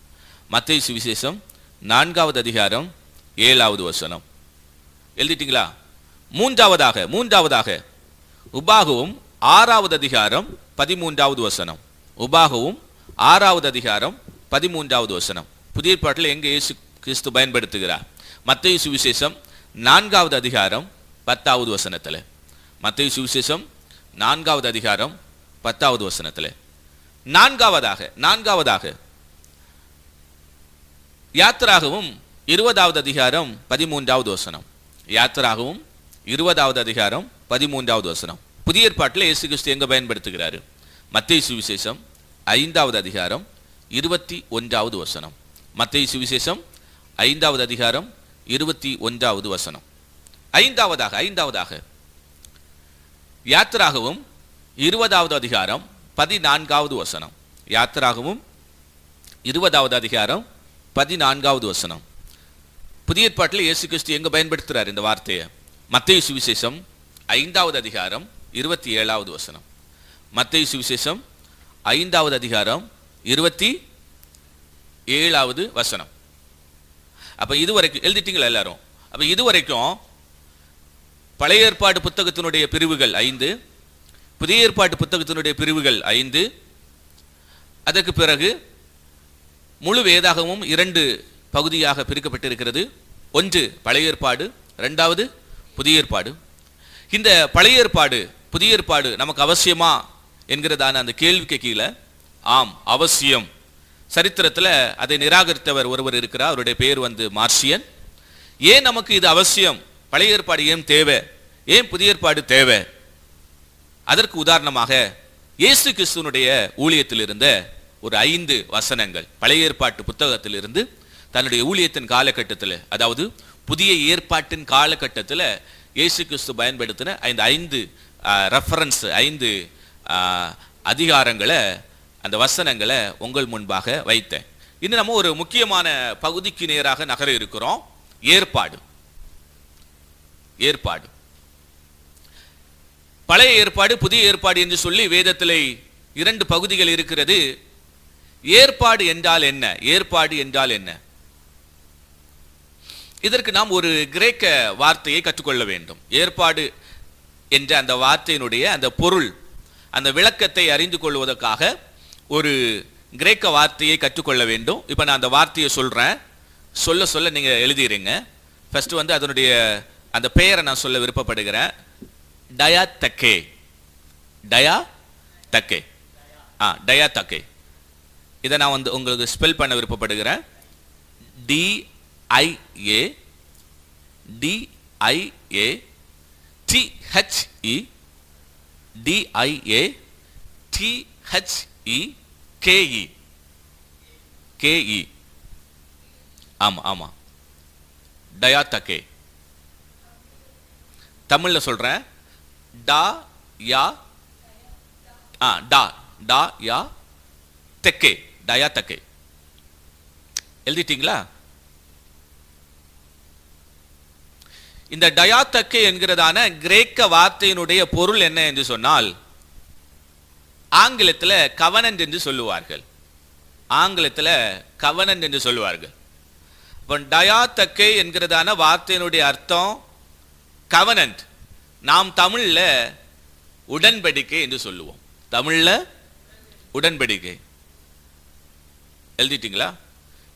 மத்தேயு சுவிசேஷம் 4வது அதிகாரம் 7வது வசனம். எழுதிட்டீங்களா? மூன்றாவதாக உபாகமும் 6வது அதிகாரம் 13வது வசனம். உபாகமும் 6வது அதிகாரம் 13வது வசனம். புதிய ஏற்பாட்டில் எங்க இயேசு கிறிஸ்து பயன்படுத்துகிறார்? மத்தேயு சுவிசேஷம் 4வது அதிகாரம் 10வது வசனத்தில். மத்தேயு சுவிசேஷம் 4வது அதிகாரம் 10வது வசனத்தில். நான்காவதாக யாத்திராகமும் 20வது அதிகாரம் 13வது வசனம். யாத்திராகமும் 20வது அதிகாரம் 13வது வசனம். புதிய ஏற்பாட்டில் இயேசு கிறிஸ்து எங்க பயன்படுத்துகிறாரு? மத்தேயு சுவிசேஷம் 5வது அதிகாரம் 21வது வசனம். மத்தேயு சுவிசேஷம் 5வது அதிகாரம் 21வது வசனம். ஐந்தாவதாக யாத்திராகமும் 20வது அதிகாரம் 14வது வசனம். யாத்திராகமும் 20வது அதிகாரம் 14வது வசனம். புதிய ஏற்பாட்டில் இயேசு கிறிஸ்து எங்க பயன்படுத்துறார் இந்த வார்த்தையை? மத்தேயு சுவிசேஷம் 5வது அதிகாரம் 27வது வசனம். மத்தேயு சுவிசேஷம் 5வது அதிகாரம் 27வது வசனம். அப்ப இதுவரைக்கும் எழுதிட்டீங்களா எல்லாரும்? அப்ப இதுவரைக்கும் பழைய ஏற்பாடு புத்தகத்தினுடைய பிரிவுகள் 5, புதிய ஏற்பாட்டு புத்தகத்தினுடைய பிரிவுகள் 5. அதற்கு பிறகு முழு வேதாகமும் 2 பகுதியாக பிரிக்கப்பட்டிருக்கிறது. ஒன்று பழைய ஏற்பாடு, 2வது புதிய ஏற்பாடு. இந்த பழைய ஏற்பாடு புதிய ஏற்பாடு நமக்கு அவசியமா என்கிறதான அந்த கேள்விக்கு கீழே ஆம் அவசியம். சரித்திரத்தில் அதை நிராகரித்தவர் ஒருவர் இருக்கிறார். அவருடைய பெயர் மார்சியன். ஏன் நமக்கு இது அவசியம்? பழைய ஏற்பாடு ஏன் தேவை? ஏன் புதிய ஏற்பாடு தேவை? அதற்கு உதாரணமாக இயேசு கிறிஸ்துவனுடைய ஊழியத்தில் இருந்த ஒரு 5 வசனங்கள் பழைய ஏற்பாட்டு புத்தகத்திலிருந்து தன்னுடைய ஊழியத்தின் காலகட்டத்தில், அதாவது புதிய ஏற்பாட்டின் காலகட்டத்தில் இயேசு கிறிஸ்து பயன்படுத்தின 5 ரெஃபரன்ஸ், 5 அதிகாரங்களை, அந்த வசனங்களை உங்கள் முன்பாக வைத்தேன். இன்னும் நம்ம ஒரு முக்கியமான பகுதிக்கு நேராக நகர இருக்கிறோம். ஏற்பாடு. பழைய ஏற்பாடு, புதிய ஏற்பாடு என்று சொல்லி வேதத்திலே 2 பகுதிகள் இருக்கிறது. ஏற்பாடு என்றால் என்ன? ஏற்பாடு என்றால் என்ன? இதற்கு நாம் ஒரு கிரேக்க வார்த்தையை கற்றுக்கொள்ள வேண்டும். ஏற்பாடு என்ற அந்த வார்த்தையினுடைய அந்த பொருள், அந்த விளக்கத்தை அறிந்து கொள்வதற்காக ஒரு கிரேக்க வார்த்தையை கற்றுக்கொள்ள வேண்டும். இப்போ நான் அந்த வார்த்தையை சொல்றேன், சொல்ல நீங்க எழுதிடுங்க. ஃபர்ஸ்ட் அதனுடைய அந்த பெயரை நான் சொல்ல விருப்பப்படுகிறேன். டயாதக்கே. இதை நான் உங்களுக்கு ஸ்பெல் பண்ண விருப்பப்படுகிறேன். DIATHE. ஆமா டயாதக்கே. தமிழ்ல சொல்றேன். டா யா தெக்கே. டயாதக்கே. எழுதிட்டீங்களா? இந்த டயாதக்கே என்கிறதான கிரேக்க வார்த்தையினுடைய பொருள் என்ன என்று சொன்னால், ஆங்கிலத்தில் கவனன்ட் என்று சொல்லுவார்கள். ஆங்கிலத்தில் கவனன்ட் என்று சொல்லுவார்கள். இப்போ டயாத்தக்கே என்கிறதான வார்த்தையினுடைய அர்த்தம் கவனன்ட். நாம் தமிழில் உடன்படிக்கை என்று சொல்லுவோம். தமிழில் உடன்படிக்கை எழுதிட்டீங்களா?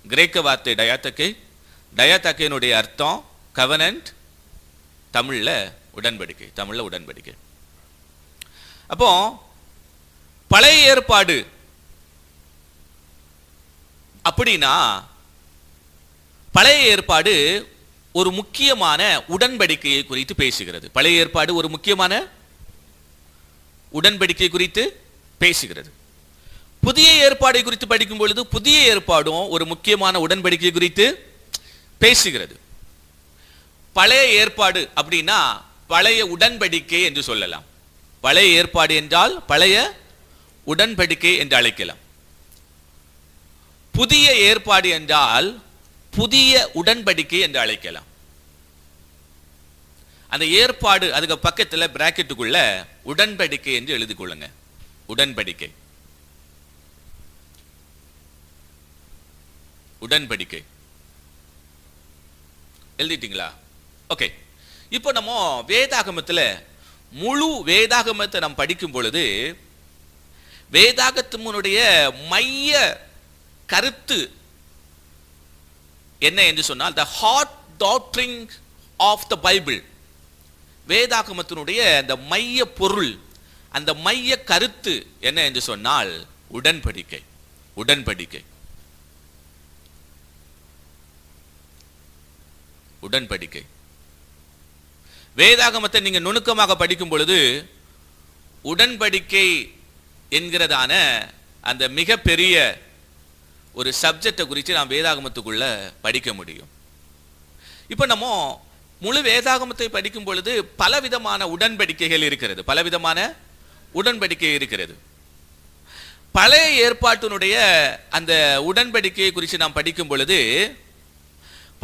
கிரேக்க வார்த்தை டயாத்தக்கே, டயாத்தக்கையினுடைய அர்த்தம் கவனன்ட், தமிழில் உடன்படிக்கை. தமிழில் உடன்படிக்கை. அப்போ பழைய ஏற்பாடு அப்படின்னா, பழைய ஏற்பாடு ஒரு முக்கியமான உடன்படிக்கையை குறித்து பேசுகிறது. பழைய ஏற்பாடு ஒரு முக்கியமான உடன்படிக்கை குறித்து பேசுகிறது. புதிய ஏற்பாடை குறித்து படிக்கும் பொழுது புதிய ஏற்பாடும் ஒரு முக்கியமான உடன்படிக்கை குறித்து பேசுகிறது. பழைய ஏற்பாடு அப்படின்னா பழைய உடன்படிக்கை என்று சொல்லலாம். பழைய ஏற்பாடு என்றால் பழைய உடன்படிக்கை என்று அழைக்கலாம். புதிய ஏற்பாடு என்றால் புதிய உடன்படிக்கை என்று அழைக்கலாம். அந்த ஏற்பாடு அதுக்கு பக்கத்தில் பிராக்கெட்டுக்குள்ள உடன்படிக்கை என்று எழுதி கொள்ளுங்க. உடன்படிக்கை, உடன்படிக்கை எழுதிட்டீங்களா? ஓகே. இப்போ நம்ம வேதாகமத்தில் முழு வேதாகமத்தை நாம் படிக்கும் பொழுது வேதாகமத்தினுடைய மைய கருத்து என்ன என்று சொன்னால் the heart doctrine of the Bible. வேதாகமத்தினுடைய அந்த மைய பொருள், அந்த மைய கருத்து என்ன என்று சொன்னால் உடன்படிக்கை. உடன்படிக்கை, உடன்படிக்கை. வேதாகமத்தை நீங்க நுணுக்கமாக படிக்கும் பொழுது உடன்படிக்கை என்கிறதான அந்த மிகப்பெரிய ஒரு சப்ஜெக்டை குறித்து நாம் வேதாகமத்துக்குள்ள படிக்க முடியும். இப்போ நம்ம முழு வேதாகமத்தை படிக்கும் பொழுது பலவிதமான உடன்படிக்கைகள் இருக்கிறது. பலவிதமான உடன்படிக்கை இருக்கிறது. பழைய ஏற்பாட்டினுடைய அந்த உடன்படிக்கையை குறித்து நாம் படிக்கும் பொழுது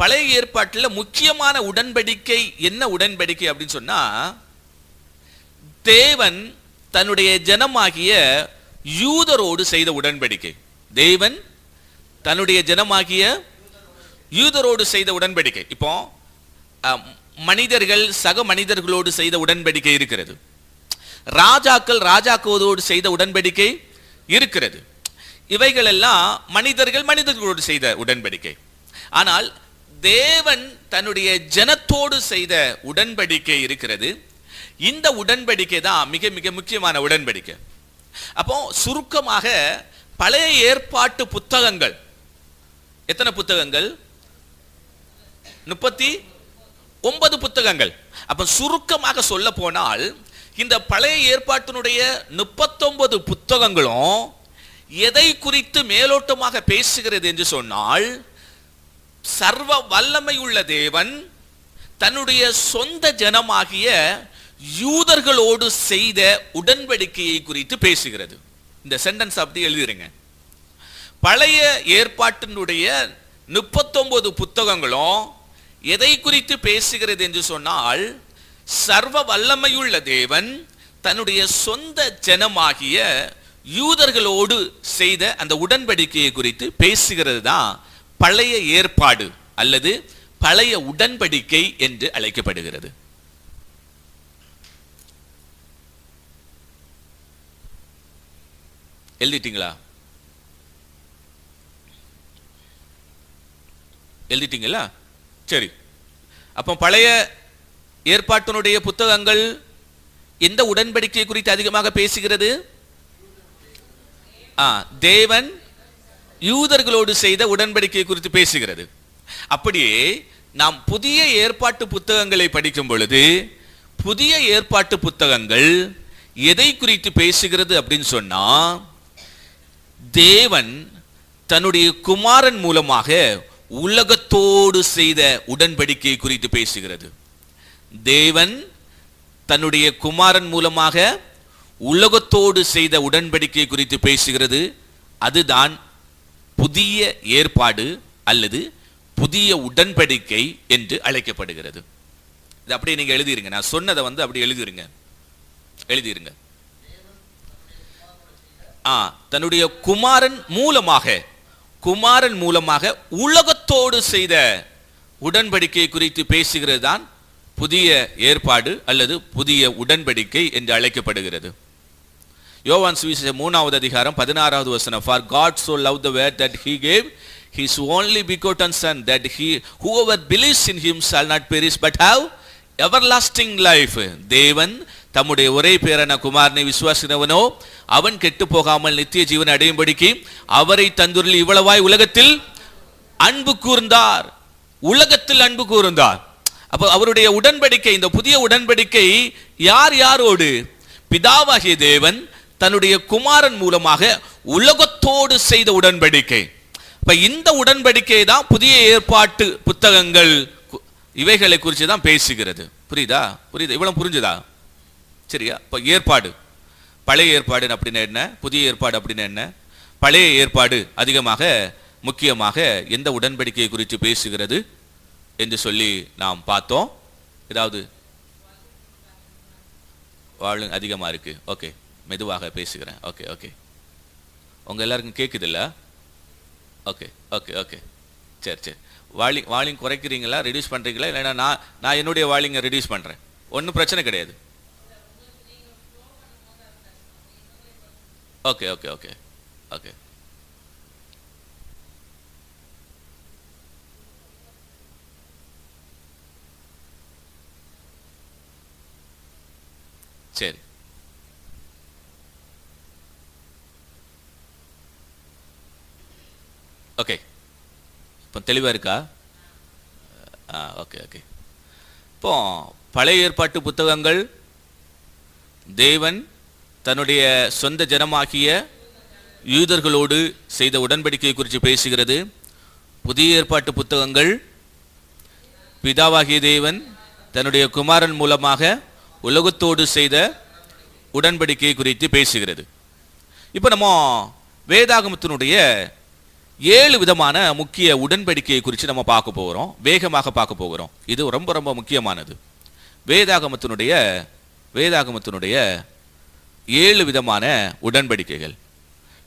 பழைய ஏற்பாட்டில் முக்கியமான உடன்படிக்கை என்ன உடன்படிக்கை அப்படின்னு சொன்னா, தேவன் தன்னுடைய ஜனமாகிய யூதரோடு செய்த உடன்படிக்கை. தேவன் தன்னுடைய ஜனமாகிய யூதரோடு செய்த உடன்படிக்கை. இப்போ மனிதர்கள் சக மனிதர்களோடு செய்த உடன்படிக்கை இருக்கிறது. ராஜாக்கள் ராஜாக்களோடு செய்த உடன்படிக்கை இருக்கிறது. இவைகள் எல்லாம் மனிதர்கள் மனிதர்களோடு செய்த உடன்படிக்கை. ஆனால் தேவன் தன்னுடைய ஜனத்தோடு செய்த உடன்படிக்கை இருக்கிறது. இந்த உடன்படிக்கை தான் மிக மிக முக்கியமான உடன்படிக்கை. அப்போ சுருக்கமாக பழைய ஏற்பாட்டு புத்தகங்கள் எத்தனை புத்தகங்கள்? 39 புத்தகங்கள். அப்ப சுருக்கமாக சொல்ல போனால் இந்த பழைய ஏற்பாட்டினுடைய 39 புத்தகங்களும் எதை குறித்து மேலோட்டமாக பேசுகிறது என்று சொன்னால், சர்வ வல்லமை உள்ள தேவன் தன்னுடைய சொந்த ஜனமாகிய யூதர்களோடு செய்த உடன்படிக்கையை குறித்து பேசுகிறது. இந்த சென்டென்ஸ் அப்படி எழுதிருங்க. பழைய ஏற்பாட்டினுடைய 39 புத்தகங்களும் எதை குறித்து பேசுகிறது என்று சொன்னால், சர்வ வல்லமையுள்ள தேவன் தன்னுடைய சொந்த ஜனமாகிய யூதர்களோடு செய்த அந்த உடன்படிக்கையை குறித்து பேசுகிறது தான் பழைய ஏற்பாடு அல்லது பழைய உடன்படிக்கை என்று அழைக்கப்படுகிறது. எழுதிட்டீங்களா? எழுதிட்டீங்களா? சரி. அப்போ பழைய ஏற்பாட்டினுடைய புத்தகங்கள் எந்த உடன்படிக்கை குறித்து அதிகமாக பேசுகிறது? தேவன் யூதர்களோடு செய்த உடன்படிக்கை குறித்து பேசுகிறது. அப்படியே நாம் புதிய ஏற்பாட்டு புத்தகங்களை படிக்கும் பொழுது புதிய ஏற்பாட்டு புத்தகங்கள் எதை குறித்து பேசுகிறது அப்படின்னு சொன்னா, தேவன் தன்னுடைய குமாரன் மூலமாக உலகத்தோடு செய்த உடன்படிக்கை குறித்து பேசுகிறது. தேவன் தன்னுடைய குமாரன் மூலமாக உலகத்தோடு செய்த உடன்படிக்கை குறித்து பேசுகிறது. அதுதான் புதிய ஏற்பாடு அல்லது புதிய உடன்படிக்கை என்று அழைக்கப்படுகிறது. இது அப்படியே நீங்க எழுதிருங்க. நான் சொன்னதை அப்படி எழுதிருங்க. எழுதிருங்க. தன்னுடைய குமாரன் மூலமாக உலகத்தோடு செய்த உடன்படிக்கை குறித்து பேசுகிறது தான் புதிய ஏற்பாடு அல்லது புதிய உடன்படிக்கை என்று அழைக்கப்படுகிறது. யோவான் சுவிசேஷம் 3வது அதிகாரம் 16வது வசனம், For God so loved the world that he gave his only begotten son, that whoever believes in him shall not perish but have everlasting life. தேவன் தம்முடைய ஒரே பேரான குமாரனை விசுவாசிக்கிறவனோ அவன் கெட்டு போகாமல் நித்திய ஜீவனை அடையும்படிக்கு அவரை தந்துள்ளி இவ்வளவாய் உலகத்தில் அன்பு கூர்ந்தார். அப்ப அவருடைய உடன்படிக்கை, இந்த புதிய உடன்படிக்கை யாரோடு? பிதாவாகிய தேவன் தன்னுடைய குமாரன் மூலமாக உலகத்தோடு செய்த உடன்படிக்கை. இப்ப இந்த உடன்படிக்கை தான் புதிய ஏற்பாட்டு புத்தகங்கள் இவைகளை குறித்து தான் பேசுகிறது. புரியுதா? இவ்வளவு புரிஞ்சுதா? சரியா? இப்ப ஏற்பாடு, பழைய ஏற்பாடு அப்படின்னா என்ன, புதிய ஏற்பாடு அப்படின்னா என்ன? பழைய ஏற்பாடு அதிகமாக முக்கியமாக எந்த உடன்படிக்கை குறித்து பேசுகிறது என்று சொல்லி நாம் பார்த்தோம். ஏதாவது வாழ் அதிகமா இருக்கு. ஓகே, மெதுவாக பேசுகிறேன். ஓகே உங்க எல்லாருக்கும் கேக்குது இல்ல? ஓகே சரி வால்யூம் குறைக்கிறீங்களா, ரெடியூஸ் பண்றீங்களா? இல்லைன்னா நான் என்னுடைய வால்யூமை ரெடியூஸ் பண்றேன், ஒன்றும் பிரச்சனை கிடையாது. ஓகே சரி. ஓகே, இப்போ தெளிவா இருக்கா? ஓகே. இப்போ பழைய ஏற்பாட்டு புத்தகங்கள் தேவன் தன்னுடைய சொந்த ஜனமாகிய யூதர்களோடு செய்த உடன்படிக்கை குறித்து பேசுகிறது. புதிய ஏற்பாட்டு புத்தகங்கள் பிதாவாகிய தேவன் தன்னுடைய குமாரன் மூலமாக உலகத்தோடு செய்த உடன்படிக்கை குறித்து பேசுகிறது. இப்போ நம்ம வேதாகமத்தினுடைய 7 விதமான முக்கிய உடன்படிக்கையை குறித்து நம்ம பார்க்க போகிறோம், வேகமாக பார்க்க போகிறோம். இது ரொம்ப ரொம்ப முக்கியமானது. வேதாகமத்தினுடைய 7 விதமான உடன்படிக்கைகள்.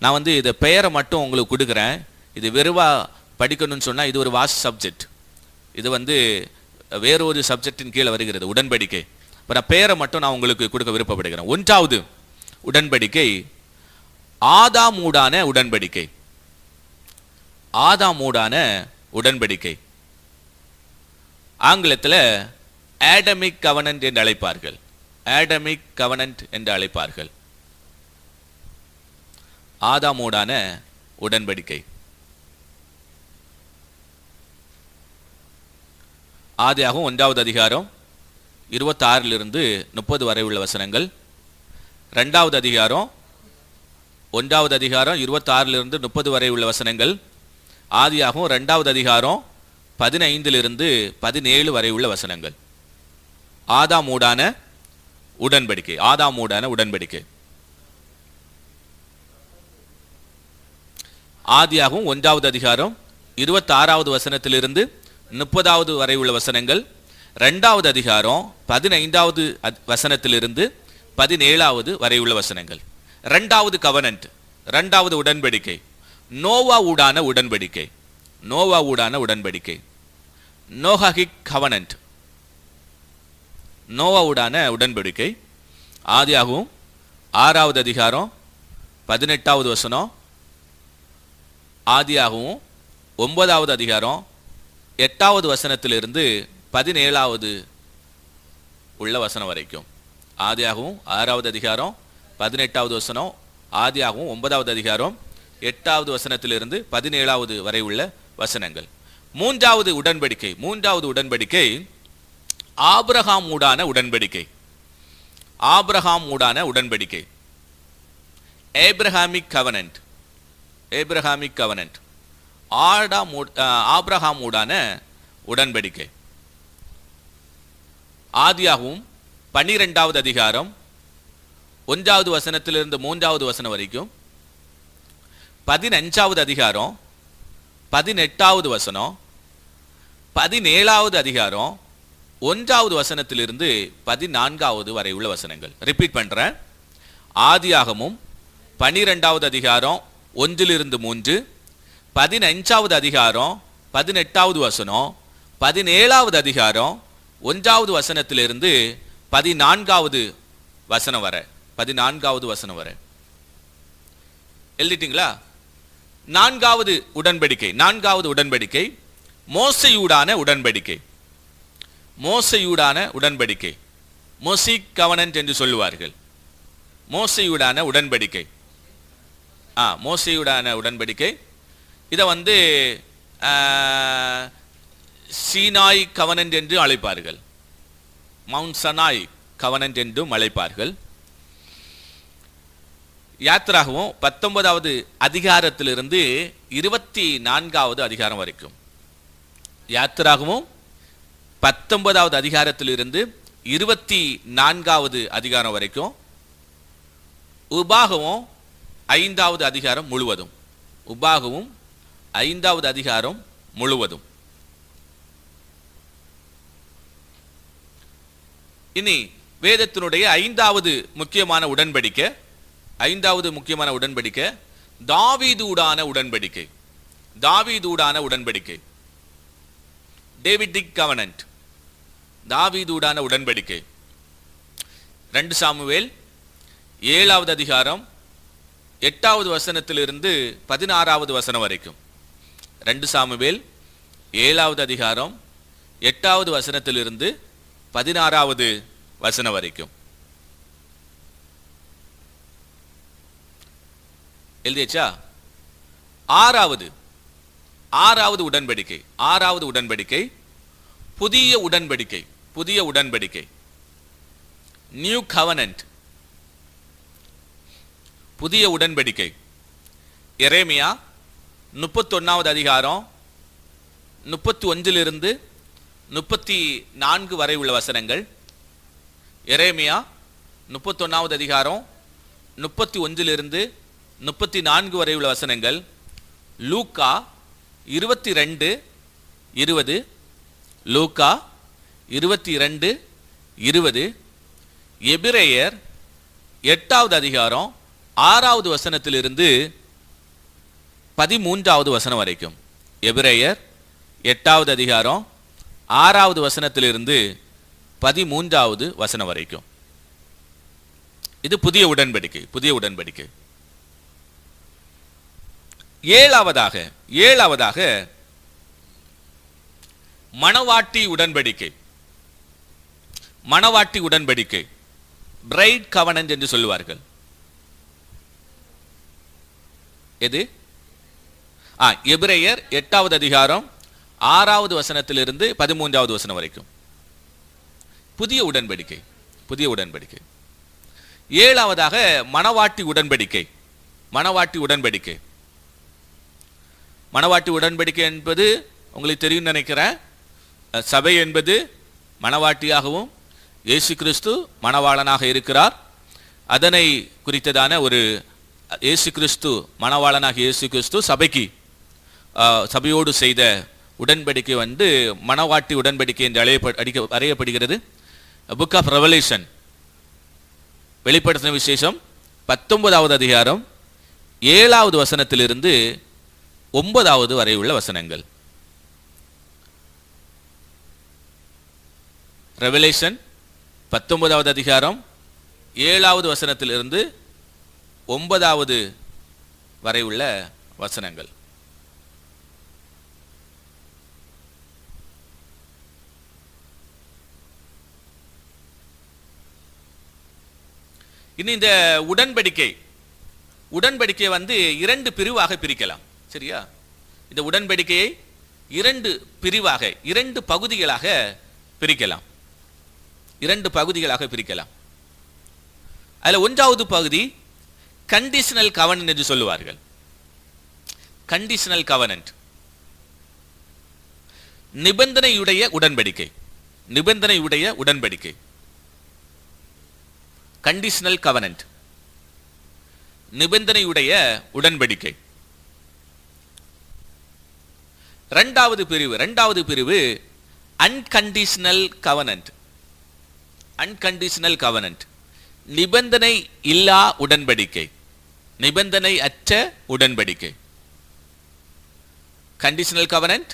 நான் இதை பெயரை மட்டும் உங்களுக்கு கொடுக்குறேன். இது வெறுவா படிக்கணும்னு சொன்னால் இது ஒரு வாஸ்ட் சப்ஜெக்ட். இது வேறொரு சப்ஜெக்டின் கீழே வருகிறது உடன்படிக்கை. இப்போ நான் பெயரை மட்டும் நான் உங்களுக்கு கொடுக்க விருப்பப்படுகிறேன். 1வது உடன்படிக்கை ஆதாமூடான உடன்படிக்கை. ஆங்கிலத்தில் ஆடமிக் கவனன்ட் என்று அழைப்பார்கள். ஆதாமூடான உடன்படிக்கை. ஆதியாகமம் 1வது அதிகாரம் 26 30 வரை உள்ள வசனங்கள். 2வது அதிகாரம் 1வது அதிகாரம் 26 30 வரை உள்ள வசனங்கள். ஆதியாகமம் 2வது அதிகாரம் 15 17 வரை உள்ள வசனங்கள். ஆதாமூடான உடன்படிக்கை. ஆதியாகமம் 1வது அதிகாரம் 26வது வசனத்திலிருந்து 30வது வரை உள்ள வசனங்கள். 2வது அதிகாரம் 15வது வசனத்திலிருந்து 17வது வரை உள்ள வசனங்கள். 2வது கவனன்ட், 2வது உடன்படிக்கை, நோவாவுடான உடன்படிக்கை. நோஹகிக் கவனன்ட், நோவாவுடான உடன்படிக்கை. ஆதியாகமம் 6வது அதிகாரம் 18வது வசனம். ஆதியாகமம் 9வது அதிகாரம் 8வது வசனத்திலிருந்து 17வது உள்ள வசனம் வரைக்கும். ஆதியாகமம் 6வது அதிகாரம் 18வது வசனம். ஆதியாகமம் 9வது அதிகாரம் 8வது வசனத்திலிருந்து 17வது வரை உள்ள வசனங்கள். 3வது உடன்படிக்கை ஆபிரகாமூடான உடன்படிக்கை. Abrahamic covenant. ஆபிரகாமூடான உடன்படிக்கை. ஆதியாகமம் 12வது அதிகாரம் 1வது வசனத்திலிருந்து 3வது வசனம் வரைக்கும். 15வது அதிகாரம் 18வது வசனம். 17வது அதிகாரம் 1வது வசனத்திலிருந்து 14வது வரை உள்ள வசனங்கள். ரிப்பீட் பண்றேன். ஆதியாகமம் 12வது அதிகாரம் 1-3, 15வது அதிகாரம் 18வது வசனம், 17வது அதிகாரம் 1வது வசனத்திலிருந்து 14வது வசனம் வரை, 14வது வசனம் வரை எழுதிட்டீங்களா? நான்காவது உடன்படிக்கை மோசையூடான உடன்படிக்கை. மோசிக் கவனன்ட் என்று சொல்லுவார்கள். மோசையூடான உடன்படிக்கை. இதை சீனாய் கவனன்ட் என்று அழைப்பார்கள். மவுண்ட் சனாய் கவனன்ட் என்றும் அழைப்பார்கள். யாத்திராகமம் 19வது அதிகாரத்திலிருந்து 24வது அதிகாரம் வரைக்கும். யாத்திராகமம் 19வது அதிகாரத்திலிருந்து 24வது அதிகாரம் வரைக்கும். உபாகமம் 5வது அதிகாரம் முழுவதும். உபாகமம் 5வது அதிகாரம் முழுவதும். இனி வேதத்தினுடைய 5வது முக்கியமான உடன்படிக்கை தாவீதூடான உடன்படிக்கை. டேவிடிக் கவனன்ட், தாவீதூடான உடன்படிக்கை. 2 சாமுவேல் 7வது அதிகாரம் 8வது வசனத்திலிருந்து 16வது வசனம் வரைக்கும். 2 சாமுவேல் 7வது அதிகாரம் 8வது வசனத்திலிருந்து 16வது வசனம் வரைக்கும். எழுதியாச்சா? ஆறாவது உடன்படிக்கை புதிய உடன்படிக்கை, நியூ கவனன்ட், புதிய உடன்படிக்கை. எரேமியா 31வது அதிகாரம் 31 34 வரை உள்ள வசனங்கள். எரேமியா 31வது அதிகாரம் 31 34 வரை உள்ள வசனங்கள். லூக்கா 22:20, லூக்கா 22:20. எபிரேயர் 8வது அதிகாரம் 6வது வசனத்திலிருந்து 13வது வசனம் வரைக்கும். எபிரேயர் 8வது அதிகாரம் 6வது வசனத்திலிருந்து 13வது வசனம் வரைக்கும். இது புதிய உடன்படிக்கை. ஏழாவதாக மணவாட்டி உடன்படிக்கை, பிரைட் கவனன்ட் என்று சொல்லுவார்கள். எது? எபிரேயர் 8வது அதிகாரம் 6வது வசனத்திலிருந்து 13வது வசனம் வரைக்கும். புதிய உடன்படிக்கை. ஏழாவதாக மணவாட்டி உடன்படிக்கை என்பது உங்களுக்கு தெரியும் நினைக்கிறேன். சபை என்பது மணவாட்டியாகவும் இயேசு கிறிஸ்து மணவாளனாக இருக்கிறார். அதனை குறித்ததான ஒரு இயேசு கிறிஸ்து மணவாளனாக இயேசு கிறிஸ்து சபையோடு செய்த உடன்படிக்கை மணவாட்டி உடன்படிக்கை என்று அறியப்படுகிறது. புக் ஆஃப் ரெவலேஷன், வெளிப்படுத்தின விசேஷம் 19வது அதிகாரம் 7வது வசனத்திலிருந்து 9வது வரை உள்ள வசனங்கள். ரெவலேஷன் 19வது அதிகாரம் 7வது வசனத்திலிருந்து 9வது வரை உள்ள வசனங்கள். இனி இந்த உடன்படிக்கை 2 பிரிவாக பிரிக்கலாம். சரியா? இந்த உடன்படிக்கையை 2 பிரிவாக, 2 பகுதிகளாக பிரிக்கலாம். அதுல 1வது பகுதி கண்டிஷனல் கவனன்ட் என்று சொல்லுவார்கள். கண்டிஷனல் கவனன்ட், நிபந்தனையுடைய உடன்படிக்கை. கண்டிஷனல் கவனன்ட், நிபந்தனையுடைய உடன்படிக்கை. 2வது பிரிவு அன்கண்டிஷனல் கவனன்ட், நிபந்தனை இல்லா உடன்படிக்கை. நிபந்தனை அற்ற உடன்படிக்கை. Conditional covenant,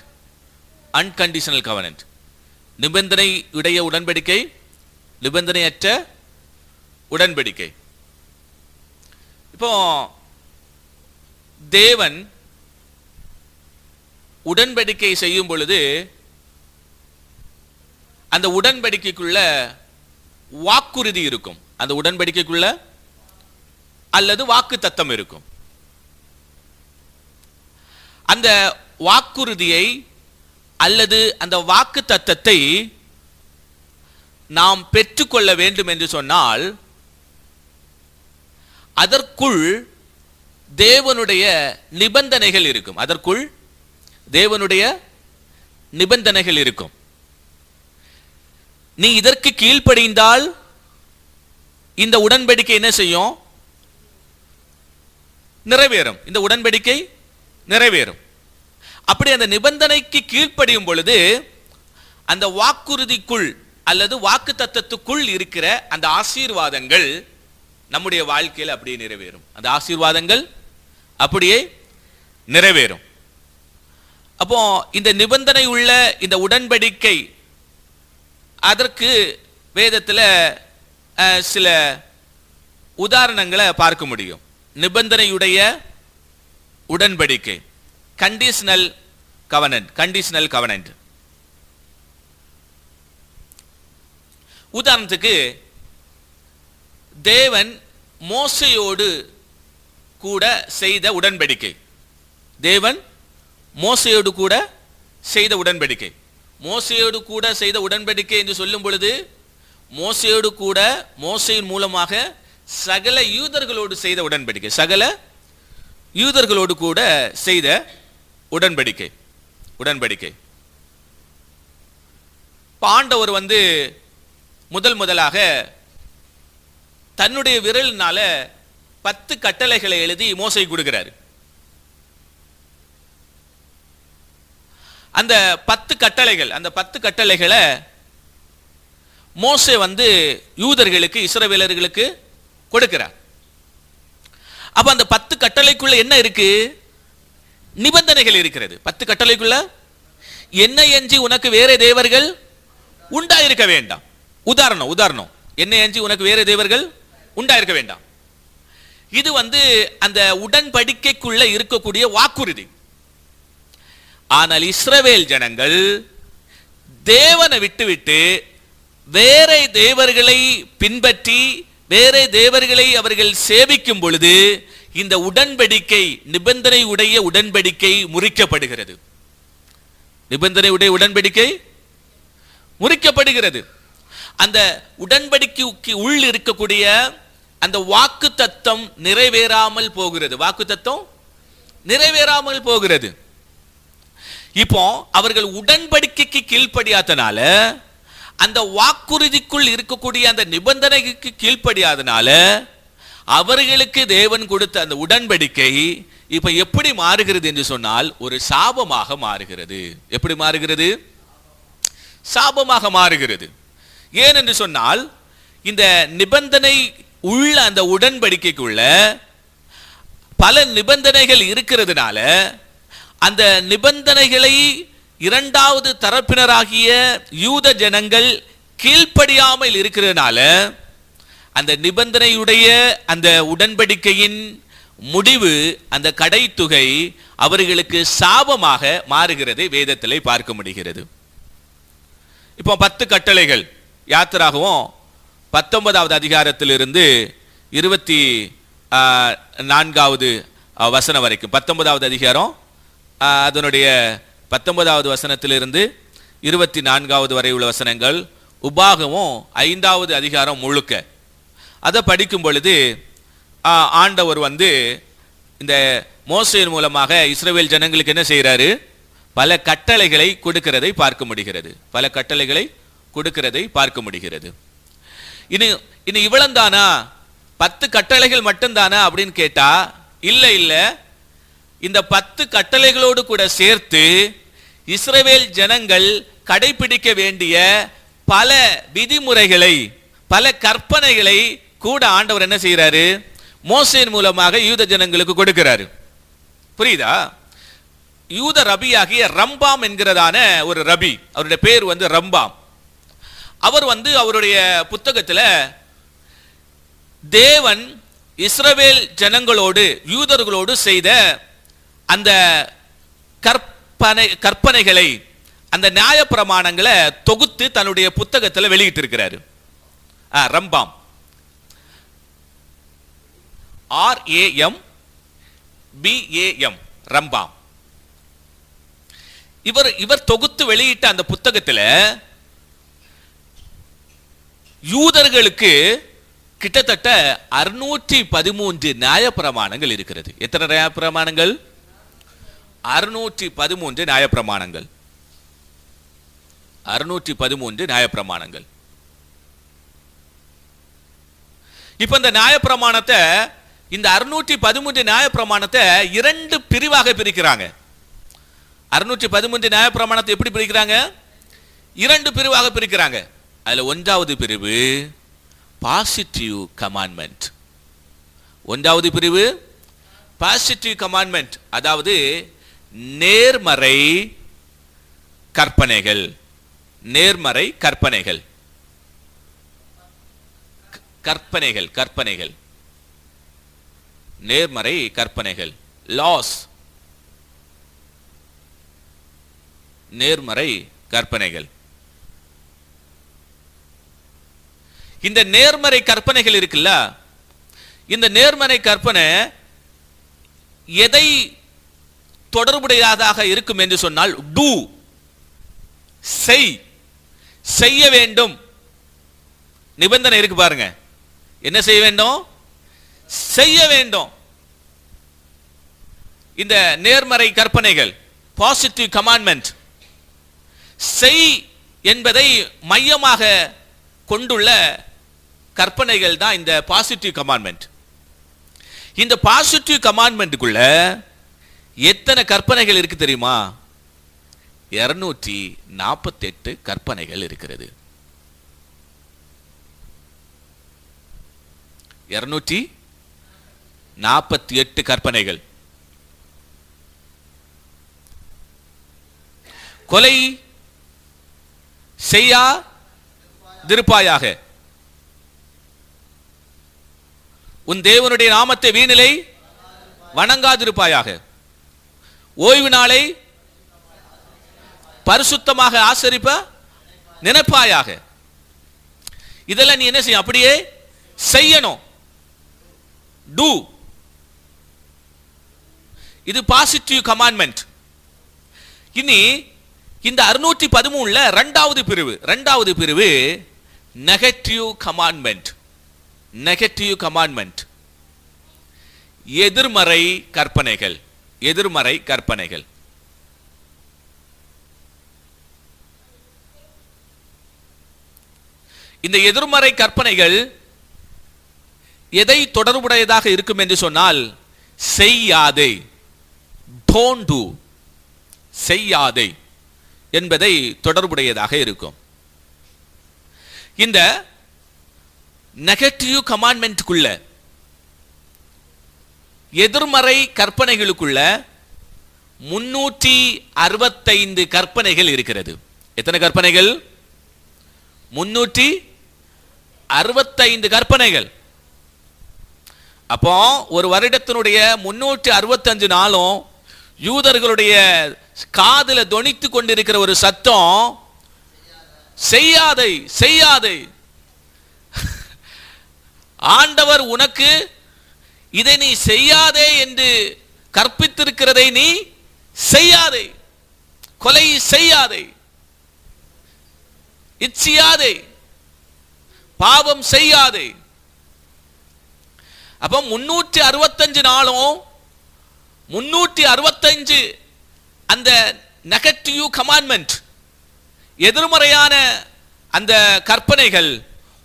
unconditional covenant. நிபந்தனை உடைய உடன்படிக்கை, நிபந்தனையற்ற உடன்படிக்கை. இப்போ தேவன் உடன்படிக்கை செய்யும் பொழுது அந்த உடன்படிக்கைக்குள்ள வாக்குறுதி இருக்கும். அந்த உடன்படிக்கைக்குள்ள அல்லது வாக்கு தத்தம் இருக்கும். அந்த வாக்குறுதியை அல்லது அந்த வாக்கு தத்தத்தை நாம் பெற்றுக்கொள்ள வேண்டும் என்று சொன்னால் அதற்குள் தேவனுடைய நிபந்தனைகள் இருக்கும். அதற்குள் தேவனுடைய நிபந்தனைகள் இருக்கும். நீ இதற்கு கீழ்ப்படிந்தால் இந்த உடன்படிக்கை என்ன செய்யும்? நிறைவேறும். இந்த உடன்படிக்கை நிறைவேறும். அப்படி அந்த நிபந்தனைக்கு கீழ்ப்படியும் பொழுது அந்த வாக்குறுதிக்குள் அல்லது வாக்கு தத்தத்துக்குள் இருக்கிற அந்த ஆசீர்வாதங்கள் நம்முடைய வாழ்க்கையில் அப்படியே நிறைவேறும். அந்த ஆசீர்வாதங்கள் அப்படியே நிறைவேறும். அப்போ இந்த நிபந்தனை உள்ள இந்த உடன்படிக்கை, அதற்கு வேதத்தில் சில உதாரணங்களை பார்க்க முடியும். நிபந்தனையுடைய உடன்படிக்கை, கண்டிஷனல் கவனன்ட். கண்டிஷனல் கவனன்ட் உதாரணத்துக்கு தேவன் மோசேயோடு கூட செய்த உடன்படிக்கை. தேவன் மோசேயோடு கூட செய்த உடன்படிக்கை. மோசேயோடு கூட செய்த உடன்படிக்கை என்று சொல்லும் பொழுது மோசேயோடு கூட, மோசேயின் மூலமாக சகல யூதர்களோடு செய்த உடன்படிக்கை. சகல யூதர்களோடு கூட செய்த உடன்படிக்கை. உடன்படிக்கை ஆண்டவர் முதலாக தன்னுடைய விரலினால 10 கட்டளைகளை எழுதி மோசே கொடுக்கிறார். அந்த 10 கட்டளைகள், அந்த 10 கட்டளைகளை மோசே யூதர்களுக்கு, இஸ்ரவேலர்களுக்கு கொடுக்கிறார். அப்ப அந்த 10 கட்டளைக்குள்ள என்ன இருக்கு? நிபந்தனைகள் இருக்கிறது. 10 கட்டளைக்குள்ள என்ன எஞ்சி உனக்கு வேற தேவர்கள் உண்டாயிருக்க வேண்டாம். உதாரணம் என்ன எஞ்சி உனக்கு வேற தேவர்கள் உண்டாயிருக்க வேண்டாம். இது அந்த உடன்படிக்கைக்குள்ள இருக்கக்கூடிய வாக்குறுதி. ஆனால் இஸ்ரவேல் ஜனங்கள் தேவனை விட்டுவிட்டு வேற தேவர்களை பின்பற்றி வேற தேவர்களை அவர்கள் சேவிக்கும் பொழுது இந்த உடன்படிக்கை, நிபந்தனை உடைய உடன்படிக்கை முறிக்கப்படுகிறது. நிபந்தனை உடைய உடன்படிக்கை முறிக்கப்படுகிறது. அந்த உடன்படிக்கைக்கு உள் இருக்கக்கூடிய அந்த வாக்கு தத்தம் நிறைவேறாமல் போகிறது. வாக்கு தத்தம் நிறைவேறாமல் போகிறது. இப்போ அவர்கள் உடன்படிக்கைக்கு கீழ்ப்படியாதனால, அந்த வாக்குறுதிக்குள் இருக்கக்கூடிய அந்த நிபந்தனைக்கு கீழ்ப்படியாதனால அவர்களுக்கு தேவன் கொடுத்த அந்த உடன்படிக்கை இப்ப எப்படி மாறுகிறது என்று சொன்னால் ஒரு சாபமாக மாறுகிறது. எப்படி மாறுகிறது? சாபமாக மாறுகிறது. ஏன் என்று சொன்னால் இந்த நிபந்தனை உள்ள அந்த உடன்படிக்கைக்குள்ள பல நிபந்தனைகள் இருக்கிறதுனால அந்த நிபந்தனைகளை இரண்டாவது தரப்பினராகிய யூத ஜனங்கள் கீழ்ப்படியாமல் இருக்கிறதுனால அந்த நிபந்தனையுடைய அந்த உடன்படிக்கையின் முடிவு, அந்த கடைத்தொகை அவர்களுக்கு சாபமாக மாறுகிறது. வேதத்திலே பார்க்க முடிகிறது. இப்போ 10 கட்டளைகள் யாத்திராகவும் 19வது அதிகாரத்திலிருந்து 24வது வசனம் வரைக்கும், 19வது அதிகாரம் அதனுடைய 19வது வசனத்திலிருந்து 24வது வரை உள்ள வசனங்கள், உபாகமும் 5வது அதிகாரம் முழுக்க அதை படிக்கும் பொழுது ஆண்டவர் இந்த மோசேயின் மூலமாக இஸ்ரவேல் ஜனங்களுக்கு என்ன செய்கிறாரு? பல கட்டளைகளை கொடுக்கிறதை பார்க்க முடிகிறது. பல கட்டளைகளை கொடுக்கிறதை பார்க்க முடிகிறது. இனி இவ்வளவுதானா? 10 கட்டளைகள் மட்டும்தானா அப்படின்னு கேட்டா இல்ல. இந்த 10 கட்டளைகளோடு கூட சேர்த்து இஸ்ரவேல் ஜனங்கள் கடைபிடிக்க வேண்டிய பல விதிமுறைகளை, பல கற்பனைகளை கூட ஆண்டவர் என்ன செய்யறாரு? மோசேயின் மூலமாக யூத ஜனங்களுக்கு கொடுக்கிறாரு. புரியுதா? யூத ரபியாகிய ரம்பாம் என்கிறதான ஒரு ரபி, அவருடைய பேர் ரம்பாம். அவர் அவருடைய புத்தகத்தில் தேவன் இஸ்ரவேல் ஜனங்களோடு யூதர்களோடு செய்த அந்த கற்பனைகளை, அந்த நியாய பிரமாணங்களை தொகுத்து தன்னுடைய புத்தகத்தில் வெளியிட்டு இருக்கிறாரு. ரம்பாம், RAMBAM, ரம்பாம். இவர் தொகுத்து வெளியிட்ட அந்த புத்தகத்தில் யூதர்களுக்கு கிட்டத்தட்ட 613 நியாய பிரமாணங்கள் இருக்கிறது. எத்தனை நியாய பிரமாணங்கள்? 613 நியாய பிரமாணங்கள். 613 நியாய பிரமாணங்கள். இப்ப இந்த நியாய பிரமாணத்தை, இந்த 613 நியாய பிரமாணத்தை 2 பிரிவாக பிரிக்கிறாங்க. 613 நியாய பிரமாணத்தை எப்படி பிரிக்கிறாங்க? 2 பிரிவாக பிரிக்கிறாங்க. அதுல 1வது பிரிவு பாசிட்டிவ் கமாண்ட்மெண்ட். 1வது பிரிவு பாசிட்டிவ் கமாண்ட்மெண்ட், அதாவது நேர்மறை கற்பனைகள். நேர்மறை கற்பனைகள், கற்பனைகள், கற்பனைகள், நேர்மறை கற்பனைகள், லாஸ், நேர்மறை கற்பனைகள். இந்த நேர்மறை கற்பனைகள் இருக்குல்ல, இந்த நேர்மறை கற்பனை எதை தொடர்புடையதாக இருக்கும் என்று சொன்னால், டூ, செய், செய்ய வேண்டும். நிபந்தனை இருக்கு பாருங்க. என்ன செய்ய வேண்டும்? செய்ய வேண்டும். இந்த நேர்மறை கற்பனைகள், பாசிட்டிவ் கமாண்ட்மெண்ட், செய் என்பதை மையமாக கொண்டுள்ள கற்பனைகள் தான் இந்த பாசிட்டிவ் கமாண்ட்மெண்ட். இந்த பாசிட்டிவ் கமாண்ட்மெண்ட்டுக்குள்ள எத்தனை கற்பனைகள் இருக்கு தெரியுமா? 248 கற்பனைகள் இருக்கிறது. 248 கற்பனைகள். கொலை செய்யாதிருப்பாயாக, உன் தேவனுடைய நாமத்தை வீணிலை வணங்காதிருப்பாயாக, ஓய்வு நாளை பரிசுத்தமாக ஆசரிப்ப நினைப்பாயாக. இதெல்லாம் நீ என்ன செய்ய? அப்படியே செய்யணும். டூ. இது பாசிட்டிவ் கமாண்ட்மெண்ட். இனி இந்த 613ல 2வது பிரிவு, 2வது பிரிவு நெகட்டிவ் கமாண்ட்மெண்ட். நெகட்டிவ் கமாண்ட்மெண்ட், எதிர்மறை கற்பனைகள். எதிர்மறை கற்பனைகள். இந்த எதிர்மறை கற்பனைகள் எதை தொடர்புடையதாக இருக்கும் என்று சொன்னால், செய்யாதே, டோன்ட் டு, செய்யாதே என்பதை தொடர்புடையதாக இருக்கும். இந்த நெகட்டிவ் கமாண்ட்மெண்ட்டுக்குள்ள, எதிர்மறை கற்பனைகளுக்குள்ள 365 கற்பனைகள் இருக்கிறது. எத்தனை கற்பனைகள்? 365 கற்பனைகள். அப்போ ஒரு வருடத்தினுடைய 365 நாளும் யூதர்களுடைய காதுல தொனித்து கொண்டிருக்கிற ஒரு சத்தம், செய்யாதே, செய்யாதே. ஆண்டவர் உனக்கு இதை நீ செய்யாதே என்று கற்பித்திருக்கிறதை நீ செய்யாதே. கொலை செய்யாதே, இச்சியாதே, பாவம் செய்யாதே. அப்ப 365 நாளும் 365 அந்த நெகட்டிவ் கமாண்ட்மெண்ட், எதிர்மறையான அந்த கற்பனைகள்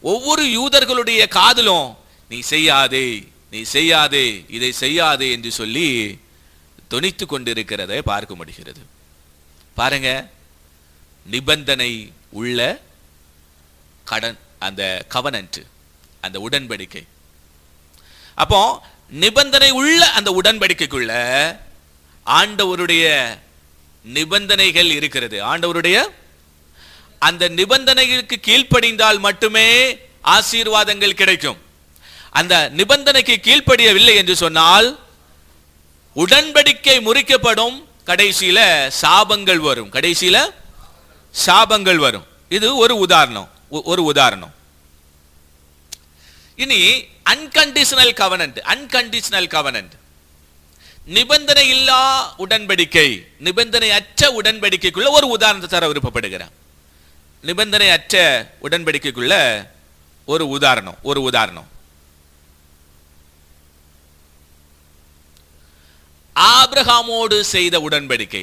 ஒவ்வொரு யூதர்களுடைய காதிலும் நீ செய்யாதே, நீ செய்யாதே, இதை செய்யாதே என்று சொல்லி தொனித்து கொண்டிருக்கிறதை பார்க்க முடிகிறது. பாருங்க, நிபந்தனை உள்ள கடன், அந்த கவனன்ட், அந்த உடன்படிக்கை. அப்போ நிபந்தனை உள்ள அந்த உடன்படிக்கைக்குள்ள ஆண்டவருடைய நிபந்தனைகள் இருக்கிறது. ஆண்டவருடைய அந்த நிபந்தனைகளுக்கு கீழ்ப்படிந்தால் மட்டுமே ஆசீர்வாதங்கள் கிடைக்கும். அந்த நிபந்தனைக்கு கீழ்ப்படியவில்லை என்று சொன்னால் உடன்படிக்கை முறிக்கப்படும், கடைசியில சாபங்கள் வரும், கடைசியில சாபங்கள் வரும். இது ஒரு உதாரணம். இனி அன்கண்டிஷனல் கவனன்ட், நிபந்தனை இல்லா உடன்படிக்கை, நிபந்தனை அற்ற உடன்படிக்கைக்குள்ள ஒரு உதாரணத்தை தர விருப்பப்படுகிறேன். நிபந்தனை அற்ற உடன்படிக்கைக்குள்ள ஒரு உதாரணம் ஆபிரகாமோடு செய்த உடன்படிக்கை.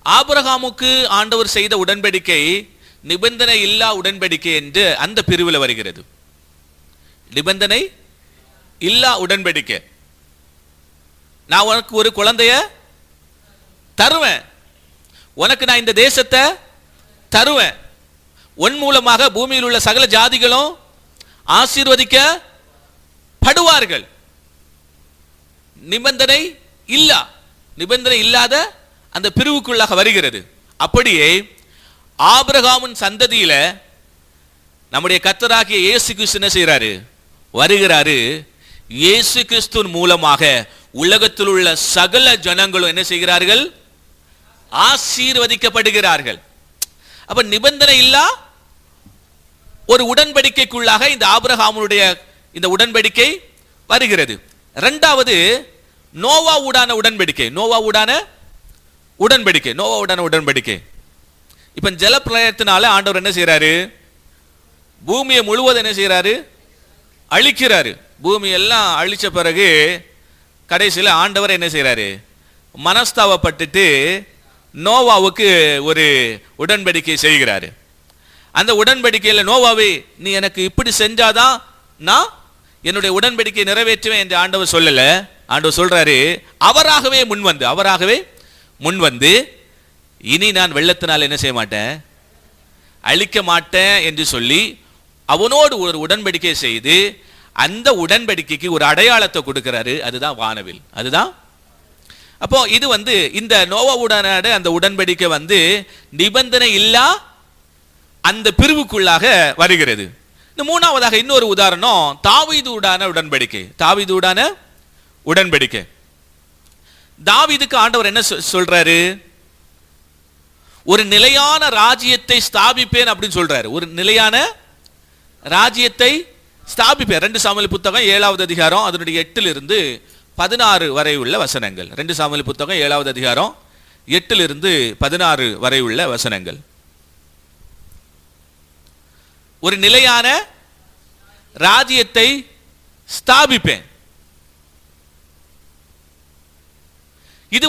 ஆபிரகாமுக்கு ஆண்டவர் செய்த உடன்படிக்கை நிபந்தனை இல்லா உடன்படிக்கை என்று அந்த பிரிவில் வருகிறது. நிபந்தனை இல்லா உடன்படிக்கை. நான் உனக்கு ஒரு குழந்தைய தருவேன், உனக்கு நான் இந்த தேசத்தை தருவேன், உன் மூலமாக பூமியில் உள்ள சகல ஜாதிகளும் ஆசீர்வதிக்கப்படுவார்கள். நிபந்தனை இல்லாத அந்த பிரிவுக்குள்ளாக வருகிறது. அப்படியே ஆபிரகாமின் சந்ததியில நம்முடைய கர்த்தராகிய இயேசு கிறிஸ்து என்ன செய்யறாரு? வருகிறாரு. இயேசு கிறிஸ்துவின் மூலமாக உலகத்தில் உள்ள சகல ஜனங்களும் என்ன செய்கிறார்கள்? ஆசீர்வதிக்கப்படுகிறார்கள். அப்ப நிபந்தனை இல்லா ஒரு உடன்படிக்கைக்குள்ளாக இந்த ஆபிரகாமுடைய இந்த உடன்படிக்கை வருகிறது. இரண்டாவது நோவாவுடான உடன்படிக்கை. இப்ப ஜலப்பிரளயத்தினால ஆண்டவர் என்ன செய்யறாரு? பூமியை முழுவதும் என்ன செய்யறாரு? அழிக்கிறாரு. பூமி எல்லாம் அழிச்ச பிறகு கடைசியில் ஆண்டவர் என்ன செய்யறாரு? மனஸ்தாபப்பட்டுட்டு நோவாவுக்கு ஒரு உடன்படிக்கை செய்கிறாரு. அந்த உடன்படிக்கையில் நோவாவே, நீ எனக்கு இப்படி செஞ்சாதான் நான் என்னுடைய உடன்படிக்கை நிறைவேற்றுவேன் என்று ஆண்டவர் சொல்லல. ஆண்டவர் சொல்றாரு, அவராகவே முன்வந்து இனி நான் வெள்ளத்தினால் என்ன செய்ய மாட்டேன், அழிக்க மாட்டேன் என்று சொல்லி அவனோடு ஒரு உடன்படிக்கை செய்து அந்த உடன்படிக்கைக்கு ஒரு அடையாளத்தை கொடுக்கிறாரு. அதுதான் வானவில். அப்போ இது இந்த நோவாவுடான அந்த உடன்படிக்கை நிபந்தனை இல்லா அந்த பிரிவுக்குள்ளாக வருகிறது. மூணாவதாக இன்னொரு உதாரணம் தாவீதுடான உடன்படிக்கை. தாவீதுக்கு ஆண்டவர் என்ன சொல்றாரு? ஒரு நிலையான ராஜ்யத்தை ஸ்தாபிப்பேன் அப்படின்னு சொல்றாரு. ஒரு நிலையான ராஜ்யத்தை ஸ்தாபிப்பேன். 2 சாமுவேல் புத்தகம் 7வது அதிகாரம் அதனுடைய 8லிருந்து 16 வரை உள்ள வசனங்கள். 2 சாமுவேல் புத்தகம் 7வது அதிகாரம் 8லிருந்து 16 வரை உள்ள வசனங்கள். ஒரு நிலையான ராஜ்யத்தை ஸ்தாபிப்பேன். இது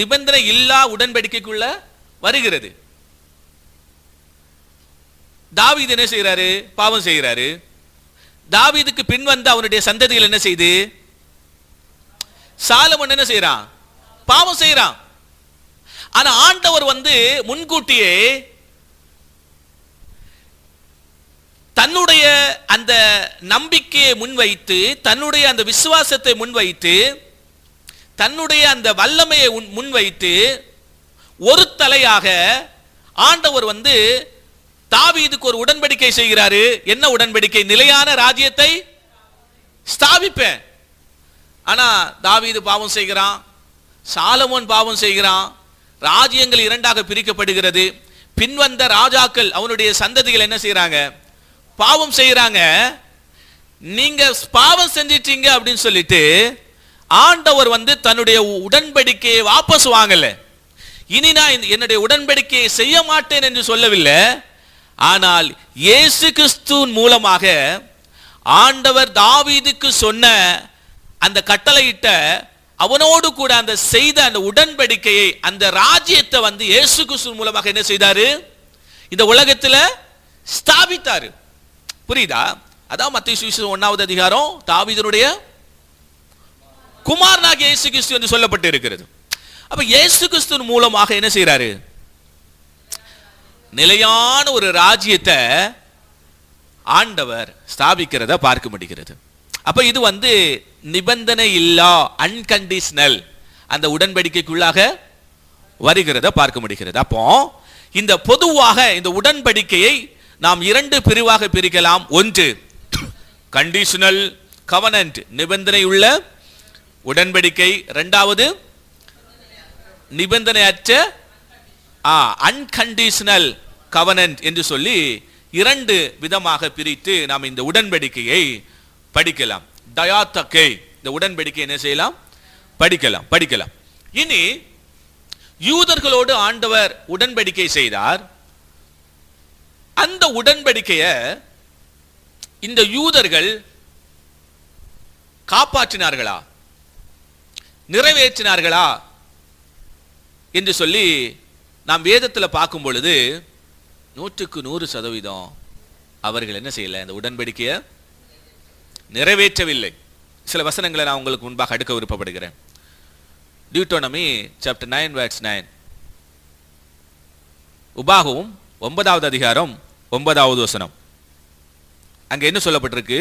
நிபந்தனை இல்லா உடன்படிக்கைக்குள்ள வருகிறது. தாவீது என்ன செய்யறாரு? பாவம் செய்கிறாரு. தாவீதுக்கு பின் அவனுடைய சந்ததிகள் என்ன செய்து? சாலமோன் என்ன செய்யறான்? பாவம் செய்யறான். ஆனா ஆண்டவர் முன்கூட்டியே தன்னுடைய அந்த நம்பிக்கையை முன்வைத்து, தன்னுடைய அந்த விசுவாசத்தை முன்வைத்து, தன்னுடைய அந்த வல்லமையை முன்வைத்து ஒரு தலையாக ஆண்டவர் தாவீதுக்கு ஒரு உடன்படிக்கை செய்கிறாரு. என்ன உடன்படிக்கை? நிலையான ராஜ்யத்தை ஸ்தாபிப்பேன். ஆனா தாவீது பாவம் செய்கிறான், சாலமோன் பாவம் செய்கிறான். ராஜ்யங்கள் இரண்டாக பிரிக்கப்படுகிறது. பின்வந்த ராஜாக்கள் அவனுடைய சந்ததிகள் என்ன செய்யறாங்க? பாவம் செய்யறாங்க. நீங்க பாவம் செஞ்சிட்டீங்க அப்படின்னு சொல்லிட்டு ஆண்டவர் தன்னுடைய உடன்படிக்கையை வாபஸ் வாங்கல. இனி நான் என்னுடைய உடன்படிக்கையை செய்ய மாட்டேன் என்று சொல்லவில்லை. ஆனால் இயேசு கிறிஸ்துவின் மூலமாக ஆண்டவர் தாவீதுக்கு சொன்ன அந்த கட்டளையிட்ட அவனோடு கூட அந்த செய்த அந்த உடன்படிக்கையை, அந்த ராஜ்யத்தை இயேசு கிறிஸ்துவின் மூலமாக என்ன செய்தாரு? இந்த உலகத்தில் ஸ்தாபித்தாரு. புரியுதா? அதான் மத்தேயு சுவிசேஷம் 1வது அதிகாரம் தாவீதுடைய குமாரனாகிய இயேசு கிறிஸ்து என்று சொல்லப்பட்டு இருக்கிறது. அப்ப இயேசு கிறிஸ்து மூலமாக என்ன செய்யறாரு? நிலையான ஒரு ராஜ்யத்தை ஆண்டவர் ஸ்தாபிக்கிறத பார்க்க முடிகிறது. அப்ப இது நிபந்தனை இல்லா, அன்கண்டிஷனல் அந்த உடன்படிக்கைக்குள்ளாக வருகிறத பார்க்க முடிகிறது. அப்போ இந்த பொதுவாக இந்த உடன்படிக்கையை நாம் இரண்டு பிரிவாக பிரிக்கலாம். ஒன்று கண்டிஷனல் கவனன்ட், நிபந்தனை உள்ள உடன்படிக்கை. இரண்டாவது நிபந்தனையற்ற அன்கண்டிஷனல் கவனன்ட் என்று சொல்லி இரண்டு விதமாக பிரித்து நாம் இந்த உடன்படிக்கையை படிக்கலாம். டயாத்தகே, இந்த உடன்படிக்கை என்ன செய்யலாம்? படிக்கலாம். இனி யூதர்களோடு ஆண்டவர் உடன்படிக்கை செய்தார். அந்த உடன்படிக்கையை இந்த யூதர்கள் காப்பாற்றினார்களா, நிறைவேற்றினார்களா என்று சொல்லி நாம் வேதத்தில் பார்க்கும் பொழுது 100% அவர்கள் என்ன செய்யல? இந்த உடன்படிக்கையை நிறைவேற்றவில்லை. சில வசனங்களை நான் உங்களுக்கு முன்பாக அடுக்க விருப்பப்படுகிறேன். டியூட்டோனமி சாப்டர் 9 verse 9. உபாகமும் 9வது அதிகாரம் 9வது வசனம். அங்க என்ன சொல்லப்பட்டிருக்கு?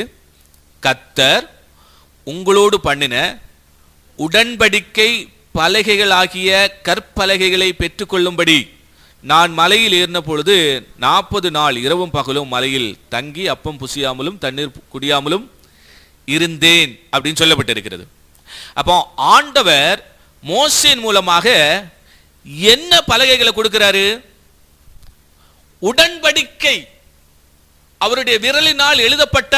கர்த்தர் உங்களோடு பண்ணின உடன்படிக்கை பலகைகளாகிய கற்பலகைகளை பெற்றுக்கொள்ளும்படி நான் மலையில் ஏறின பொழுது 40 நாள் இரவும் பகலும் மலையில் தங்கி அப்பம் புசியாமலும் தண்ணீர் குடியாமலும் இருந்தேன் அப்படின்னு சொல்லப்பட்டிருக்கிறது. அப்போ ஆண்டவர் மோசேயின் மூலமாக என்ன பலகைகளை கொடுக்கிறாரு? உடன்படிக்கை, அவருடைய விரலினால் எழுதப்பட்ட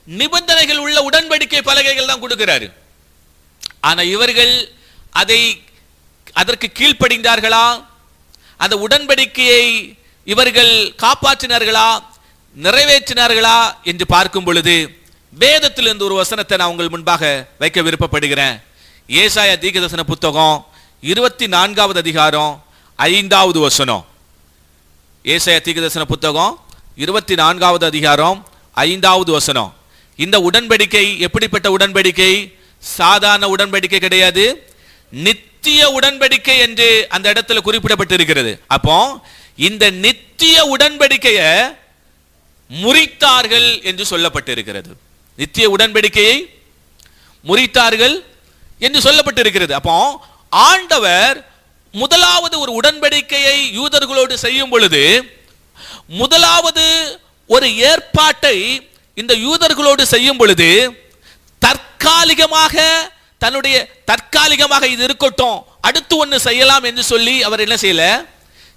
நிபந்தனைகள் உள்ள உடன்படிக்கை பலகைகள் தான் கொடுக்கிறாரு. ஆனா இவர்கள் அதற்கு கீழ்ப்படிந்தார்களா? அந்த உடன்படிக்கையை இவர்கள் காப்பாற்றினார்களா, நிறைவேற்றினார்களா என்று பார்க்கும் பொழுது வேதத்திலிருந்து ஒரு வசனத்தை நான் உங்கள் முன்பாக வைக்க விருப்பப்படுகிறேன். ஏசாயா தீர்க்கதரிசன புத்தகம் 24வது அதிகாரம் 5வது வசனம். ஏசாயா தீர்க்கதரிசன புத்தகம் 24வது அதிகாரம் 5வது வசனம். இந்த உடன்படிக்கை எப்படிப்பட்ட உடன்படிக்கை? சாதாரண உடன்படிக்கை கிடையாது, நித்திய உடன்படிக்கை என்று அந்த இடத்துல குறிப்பிடப்பட்டிருக்கிறது. அப்போ இந்த நித்திய உடன்படிக்கையை முறித்தார்கள் என்று சொல்லப்பட்டிருக்கிறது. நித்திய உடன்படிக்கையை முறித்தார்கள் என்று சொல்லப்பட்டிருக்கிறது. அப்போ ஆண்டவர் முதலாவது ஒரு உடன்படிக்கையை யூதர்களோடு செய்யும் பொழுது முதலாவது ஒரு ஏற்பாட்டை இந்த யூதர்களோடு செய்யும் பொழுது தற்காலிகமாக இது இருக்கட்டும், அடுத்து ஒன்று செய்யலாம் என்று சொல்லி அவர் என்ன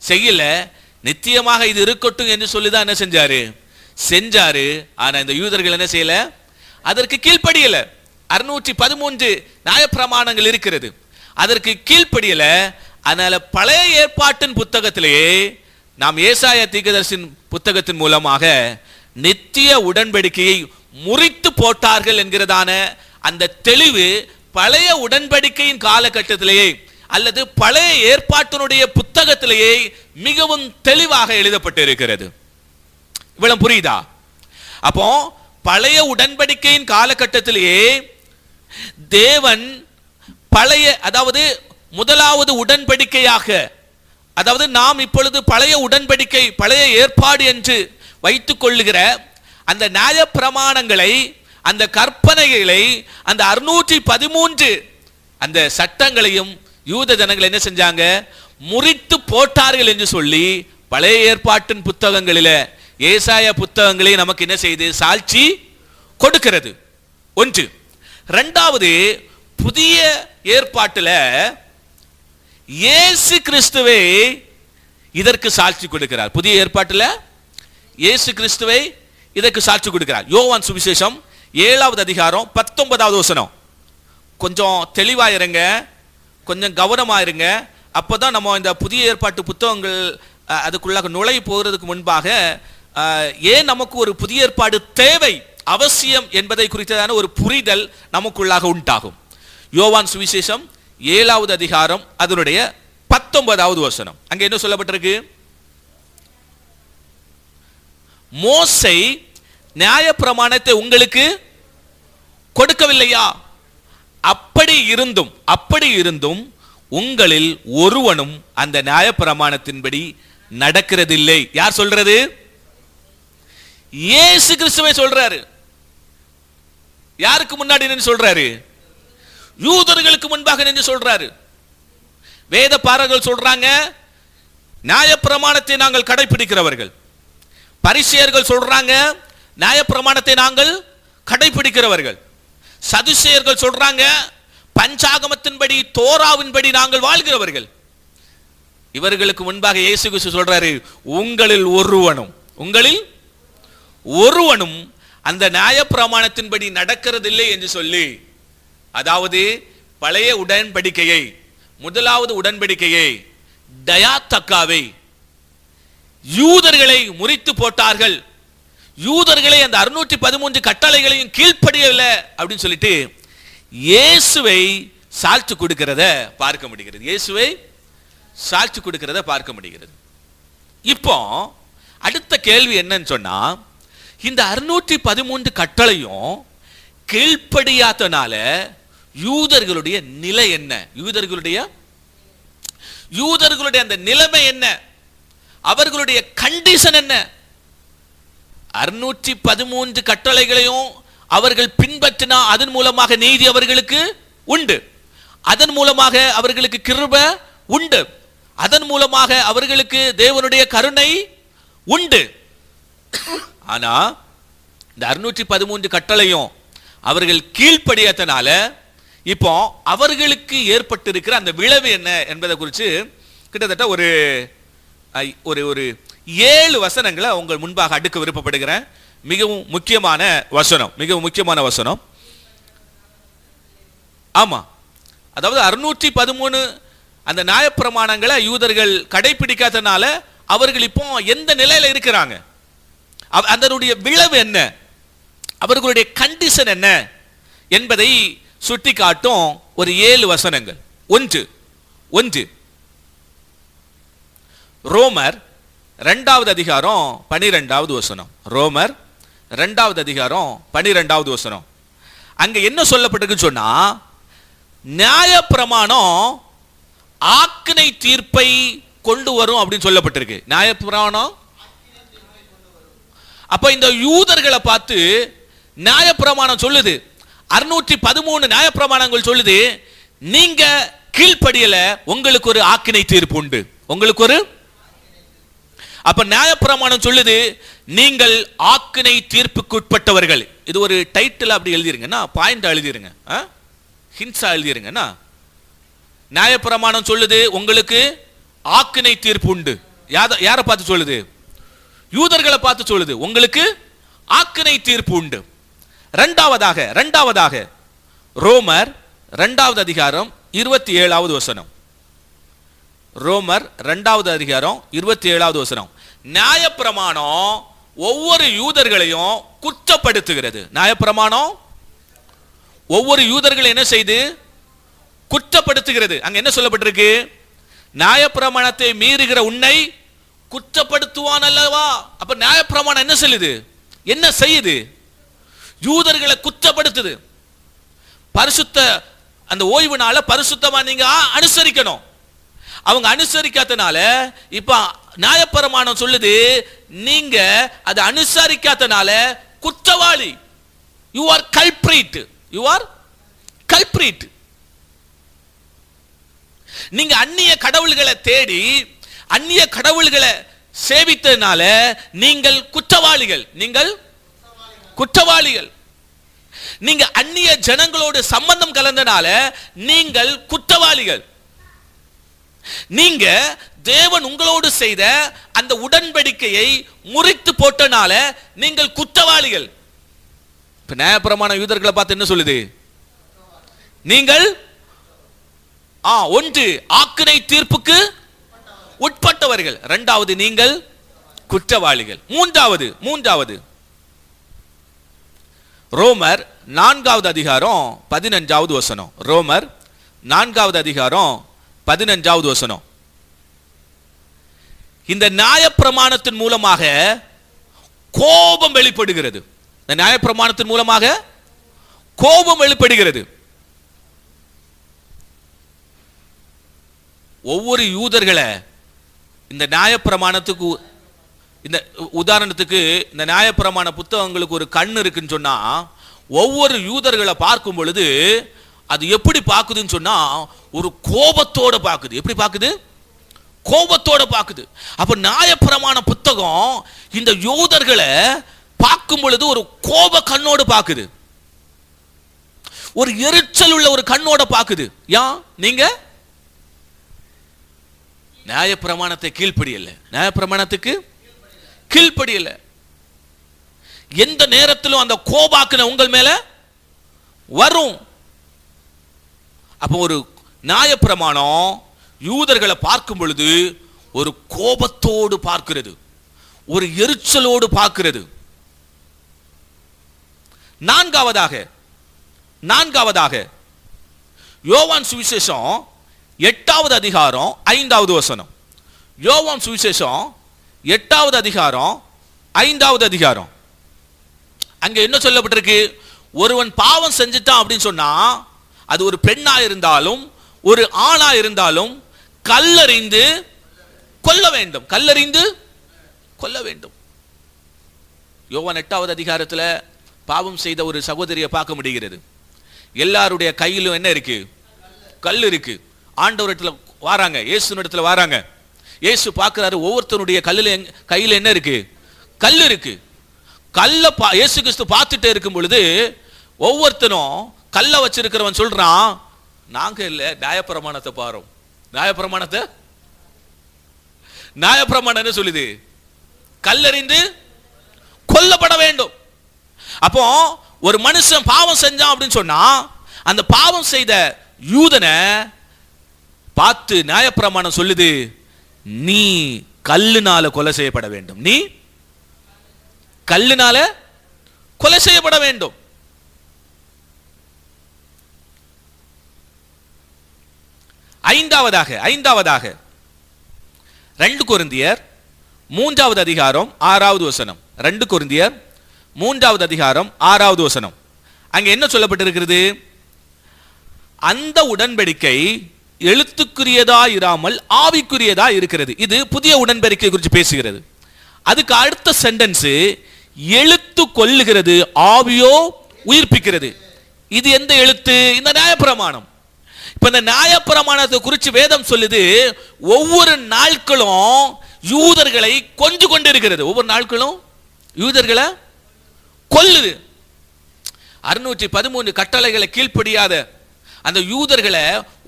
செய்யல, நித்தியமாக இது இருக்கட்டும் என்று சொல்லி தான் என்ன செஞ்சாரு. ஆனா இந்த யூதர்கள் என்ன செய்யல? அதற்கு கீழ்ப்படியல. 613 நியாயப்பிரமாணங்கள் இருக்கிறது, அதற்கு கீழ்ப்படியல. அதனால பழைய ஏற்பாட்டின் புத்தகத்திலேயே நாம் ஏசாயா தீர்க்கதரிசியின் புத்தகத்தின் மூலமாக நித்திய உடன்படிக்கையை முறித்து போட்டார்கள் என்கிறதான அந்த தெளிவு பழைய உடன்படிக்கையின் காலகட்டத்திலேயே அல்லது பழைய ஏற்பாட்டினுடைய புத்தகத்திலேயே மிகவும் தெளிவாக எழுதப்பட்டு இருக்கிறது. இவ்வளவு புரியுதா? அப்போ பழைய உடன்படிக்கையின் காலகட்டத்திலேயே தேவன் அதாவது முதலாவது உடன்படிக்கையாக, அதாவது நாம் இப்பொழுது பழைய உடன்படிக்கை பழைய ஏற்பாடு என்று வைத்துக் கொள்ளுகிற அந்த நியாய பிரமாணங்களை, அந்த கற்பனைகளை, அந்த 613 அந்த சட்டங்களையும் யூத ஜனங்கள் என்ன செஞ்சாங்க? முறித்து போட்டார்கள் என்று சொல்லி பழைய ஏற்பாட்டின் புத்தகங்களில ஏசாயா புத்தகங்களை நமக்கு என்ன செய்து சாட்சி கொடுக்கிறது. ஒன்று. இரண்டாவது, புதிய ஏற்பாட்டில் இயேசு கிறிஸ்துவை இதற்கு சாட்சி கொடுக்கிறார். புதிய ஏற்பாட்டில் இயேசு கிறிஸ்துவை இதற்கு சாட்சி கொடுக்கிறார். யோவான் சுவிசேஷம் 7வது அதிகாரம் 19வது வசனம். கொஞ்சம் தெளிவா இருங்க, கொஞ்சம் கவனமா இருங்க. அப்பதான் நம்ம இந்த புதிய ஏற்பாட்டு புத்தகங்கள் அதுக்குள்ளாக நுழை போகிறதுக்கு முன்பாக ஏன் நமக்கு ஒரு புதிய ஏற்பாடு தேவை, அவசியம் என்பதை குறித்ததான ஒரு புரிதல் நமக்குள்ளாக உண்டாகும். யோவான் சுவிசேஷம் 7வது அதிகாரம் அதனுடைய 19வது வசனம். அங்க என்ன சொல்லப்பட்டிருக்கு? மோசே நியாய பிரமாணத்தை உங்களுக்கு கொடுக்கவில்லையா? அப்படி இருந்தும் உங்களில் ஒருவனும் அந்த நியாயப்பிரமாணத்தின்படி நடக்கிறதில்லை. யார் சொல்றது? இயேசு கிறிஸ்துவே சொல்றாரு. யாருக்கு முன்னாடி நின்று சொல்றாரு? யூதர்களுக்கு முன்பாக நின்று சொல்றாரு. வேத பாரகர்கள் சொல்றாங்க நியாயப்பிரமாணத்தை நாங்கள் கடைபிடிக்கிறவர்கள். பரிசேயர்கள் சொல்றாங்க நியாயப்பிரமாணத்தை நாங்கள் கடைபிடிக்கிறவர்கள். சதுசேயர்கள் சொல்றாங்க பஞ்சாகமத்தின்படி தோராவின்படி நாங்கள் வாழ்கிறவர்கள். இவர்களுக்கு முன்பாக இயேசு கிறிஸ்து சொல்றாரு உங்களில் ஒருவனும் அந்த நியாயப்பிரமாணத்தின்படி நடக்கிறதில்லை என்று சொல்லி, அதாவது பழைய உடன்படிக்கையை, முதலாவது உடன்படிக்கையை, டயாத்தக்காவை யூதர்களை முறித்து போட்டார்கள். யூதர்களை அந்த 613 கட்டளைகளையும் கீழ்ப்படியவில்லை அப்படின்னு சொல்லிட்டு இயேசுவை சாட்சி கொடுக்கிறத பார்க்க முடிகிறது. இயேசுவை சாட்சி கொடுக்கிறத பார்க்க முடிகிறது. இப்போ அடுத்த கேள்வி என்னன்னு சொன்னா, இந்த 613 கட்டளையும் கீழ்ப்படியாதனால யூதர்களுடைய நிலை என்ன? யூதர்களுடைய அந்த நிலைமை என்ன? அவர்களுடைய கண்டிஷன் என்ன? 613 கட்டளைகளையும் அவர்கள் பின்பற்றினா அதன் மூலமாக நீதி அவர்களுக்கு உண்டு, அதன் மூலமாக அவர்களுக்கு கிருபை உண்டு, அதன் மூலமாக அவர்களுக்கு தேவனுடைய கருணை உண்டு. ஆனா இந்த 613 கட்டளையும் அவர்கள் கீழ்ப்படியாதனால இப்போ அவர்களுக்கு ஏற்பட்டிருக்கிற அந்த விளைவு என்ன என்பதை குறித்து கிட்டத்தட்ட ஒரு 7 வசனங்களை உங்கள் முன்பாக அடுக்க விருப்பப்படுகிறேன். மிகவும் முக்கியமான வசனம். ஆமா, அதாவது 613 அந்த நியாயப்பிரமாணங்களை யூதர்கள் கடைபிடிக்காதனால அவர்கள் இப்போ எந்த நிலையில இருக்கிறாங்க, அதனுடைய விளைவு என்ன, அவர்களுடைய கண்டிஷன் என்ன என்பதை சுட்டி காட்டும் ஒரு 7 வசனங்கள். ஒன்று ரோமர் 2வது அதிகாரம் 12வது வசனம். ரோமர் 2வது அதிகாரம் 12வது வசனம். அங்க என்ன சொல்லப்பட்டிருக்குன்னு சொன்னா, நியாயப்பிரமாணம் ஆக்கினை தீர்ப்பை கொண்டு வரும் அப்படின்னு சொல்லப்பட்டிருக்கு. நியாயப்பிரமாணம் அப்ப இந்த யூதர்களை பார்த்து நியாயப்பிரமாணம் சொல்லுது, 613 நியாயப்பிரமாணங்கள் சொல்லுது, நீங்க கீழ்ப்படியல, உங்களுக்கு ஒரு ஆக்கினை தீர்ப்பு உண்டு, உங்களுக்கு ஒரு. அப்ப நியாயப்பிரமாணம் சொல்லுது நீங்கள் ஆக்கினை தீர்ப்புக்கு உட்பட்டவர்கள். இது ஒரு டைட்டில் அப்படி எழுதிருங்கன்னா, பாயிண்ட் எழுதிருங்க, ஹின்ஸா எழுதிருங்கன்னா, நியாயப்பிரமாணம் சொல்லுது உங்களுக்கு ஆக்கினை தீர்ப்பு உண்டு. யாரை பார்த்து சொல்லுது? யூதர்களை பார்த்து சொல்லுது உங்களுக்கு ஆக்கினை தீர்ப்பு உண்டு. இரண்டாவதாக ரோமர் 2வது அதிகாரம் 27வது வசனம். ரோமர் 2வது அதிகாரம் 27வது வசனம். நியாயப்பிரமாணம் ஒவ்வொரு யூதர்களையும் குற்றப்படுத்துகிறது. நியாயப்பிரமாணம் ஒவ்வொரு யூதர்களை என்ன செய்து குற்றப்படுத்துகிறது. அங்க என்ன சொல்லப்பட்டிருக்கு? நியாயப்பிரமாணத்தை மீறுகிற உன்னை குற்றப்படுத்துவான் அல்லவா. அப்ப நியாயப்பிரமாணம் என்ன சொல்லுது, என்ன செய்யுது? யூதர்களை குற்றப்படுத்துது. பரிசுத்த அந்த ஓய்வு நாள பரிசுத்தமா நீங்க அனுசரிக்கணும். அவங்க அனுசரிக்காதனால இப்ப நியாயப்பிரமாணம் சொல்லுது நீங்க அதை அனுசரிக்காதனால குற்றவாளி. You are கல்பிரேட். நீங்க அந்நிய கடவுள்களை தேடி அந்நிய கடவுள்களை சேவித்ததனால நீங்கள் குற்றவாளிகள். நீங்க அந்நிய ஜனங்களோடு சம்பந்தம் கலந்தனால நீங்கள் குற்றவாளிகள். நீங்க தேவன் உங்களோடு செய்த அந்த உடன்படிக்கையை முறித்து போட்டனால நீங்கள் குற்றவாளிகள். இப்ப நியாயப்பிரமாண யூதர்களை பார்த்து என்ன சொல்லுது? நீங்கள் ஒன்று ஆக்கினை தீர்ப்புக்கு உட்பட்டவர்கள், இரண்டாவது நீங்கள் குற்றவாளிகள். மூன்றாவது ரோமர் 4வது அதிகாரம் 15வது வசனம். ரோமர் 4வது அதிகாரம் 15வது வசனம். இந்த நியாயப்பிரமாணத்தின் மூலமாக கோபம் வெளிப்படுகிறது. இந்த நியாயப்பிரமாணத்தின் மூலமாக கோபம் வெளிப்படுகிறது. ஒவ்வொரு யூதர்களை இந்த நியாயப்பிரமாணத்துக்கு, இந்த உதாரணத்துக்கு இந்த நியாயப்பிரமாண புத்தகங்களுக்கு ஒரு கண் இருக்குன்னு சொன்னா, ஒவ்வொரு யூதர்களை பார்க்கும் பொழுது அது எப்படி பார்க்குதுன்னு சொன்னா ஒரு கோபத்தோட பார்க்குது. எப்படி பார்க்குது? கோபத்தோட பார்க்குது. அப்ப நியாயப்பிரமாண புத்தகம் இந்த யூதர்களை பார்க்கும் பொழுது ஒரு கோப கண்ணோடு பார்க்குது, ஒரு எரிச்சல் உள்ள ஒரு கண்ணோட பார்க்குது. ஏன்? நீங்க நியாயப்பிரமாணத்தை கீழ்ப்படியல, நியாயப்பிரமாணத்துக்கு கீழ்ப்படியல. எந்த நேரத்திலும் அந்த கோபாக்குன உங்கள் மேல வரும். அப்போ ஒரு நியாயப்பிரமாணம் யூதர்களை பார்க்கும் பொழுது ஒரு கோபத்தோடு பார்க்கிறது, ஒரு எரிச்சலோடு பார்க்கிறது. நான்காவதாக யோவான் சுவிசேஷம் 8வது அதிகாரம் 5வது வசனம். யோவான் சுவிசேஷம் 8வது அதிகாரம் 5வது அதிகாரம். அங்க என்ன சொல்லப்பட்டிருக்கு? ஒருவன் பாவம் செஞ்சுட்டான் அப்படின்னு சொன்னா, அது ஒரு பெண்ணா இருந்தாலும் ஒரு ஆணா இருந்தாலும் கல்லறிந்து கொல்ல வேண்டும், கல்லறிந்து கொல்ல வேண்டும். யோவான் 8வது அதிகாரத்துல பாவம் செய்த ஒரு சகோதரியை பார்க்க முடிகிறது. எல்லாருடைய கையிலும் என்ன இருக்கு? கல் இருக்கு. ஆண்டவரிடத்துல வாராங்க, இயேசுனிடத்துல வாராங்க. இயேசு பார்க்கிறாரு, ஒவ்வொருத்தருடைய கையில என்ன இருக்கு? கல் இருக்கு. கல்ல இயேசு கிறிஸ்து பார்த்துட்டே இருக்கும் பொழுது ஒவ்வொருத்தனும் கல்ல வச்சிருக்கிறவன் சொல்றான், நாங்க இல்ல, நியாயப்பிரமாணத்தை பாரோம். நியாயப்பிரமாணம் என்ன சொல்லுது? கல்லறிந்து கொல்லப்பட வேண்டும். அப்போ ஒரு மனுஷன் பாவம் செஞ்சான் அப்படின்னு சொன்னா, அந்த பாவம் செய்த யூதனை பார்த்து நியாயப்பிரமாணம் சொல்லுது, நீ கல்லுனால கொலை செய்யப்பட வேண்டும், நீ கல்லுனால கொலை செய்யப்பட வேண்டும். ஐந்தாவதாக 2 கொரிந்தியர் 3வது அதிகாரம் 6வது வசனம். 2 கொரிந்தியர் 3வது அதிகாரம் 6வது வசனம். அங்க என்ன சொல்லப்பட்டிருக்கிறது? அந்த உடன்படிக்கை எழுத்துக்குரியதா இராமல் ஆவிக்குரியதா இருக்கிறது. இது புதிய உடன்படிக்கை குறித்து பேசுகிறது. அதுக்கு அடுத்த சென்டென்ஸ், எழுத்து கொல்லுகிறது, ஆவியோ உயிர்ப்பிக்கிறது. இது எந்த எழுத்து? இந்த நியாயப்பிரமாணம். இப்ப இந்த நியாயப்பிரமாணத்தை குறித்து வேதம் சொல்லுது, ஒவ்வொரு நாட்களும் யூதர்களை கொன்று கொண்டிருக்கிறது. ஒவ்வொரு நாட்களும் யூதர்களை கொல்லுது. 613 கட்டளைகளை கீழ்ப்படியாத அந்த யூதர்களை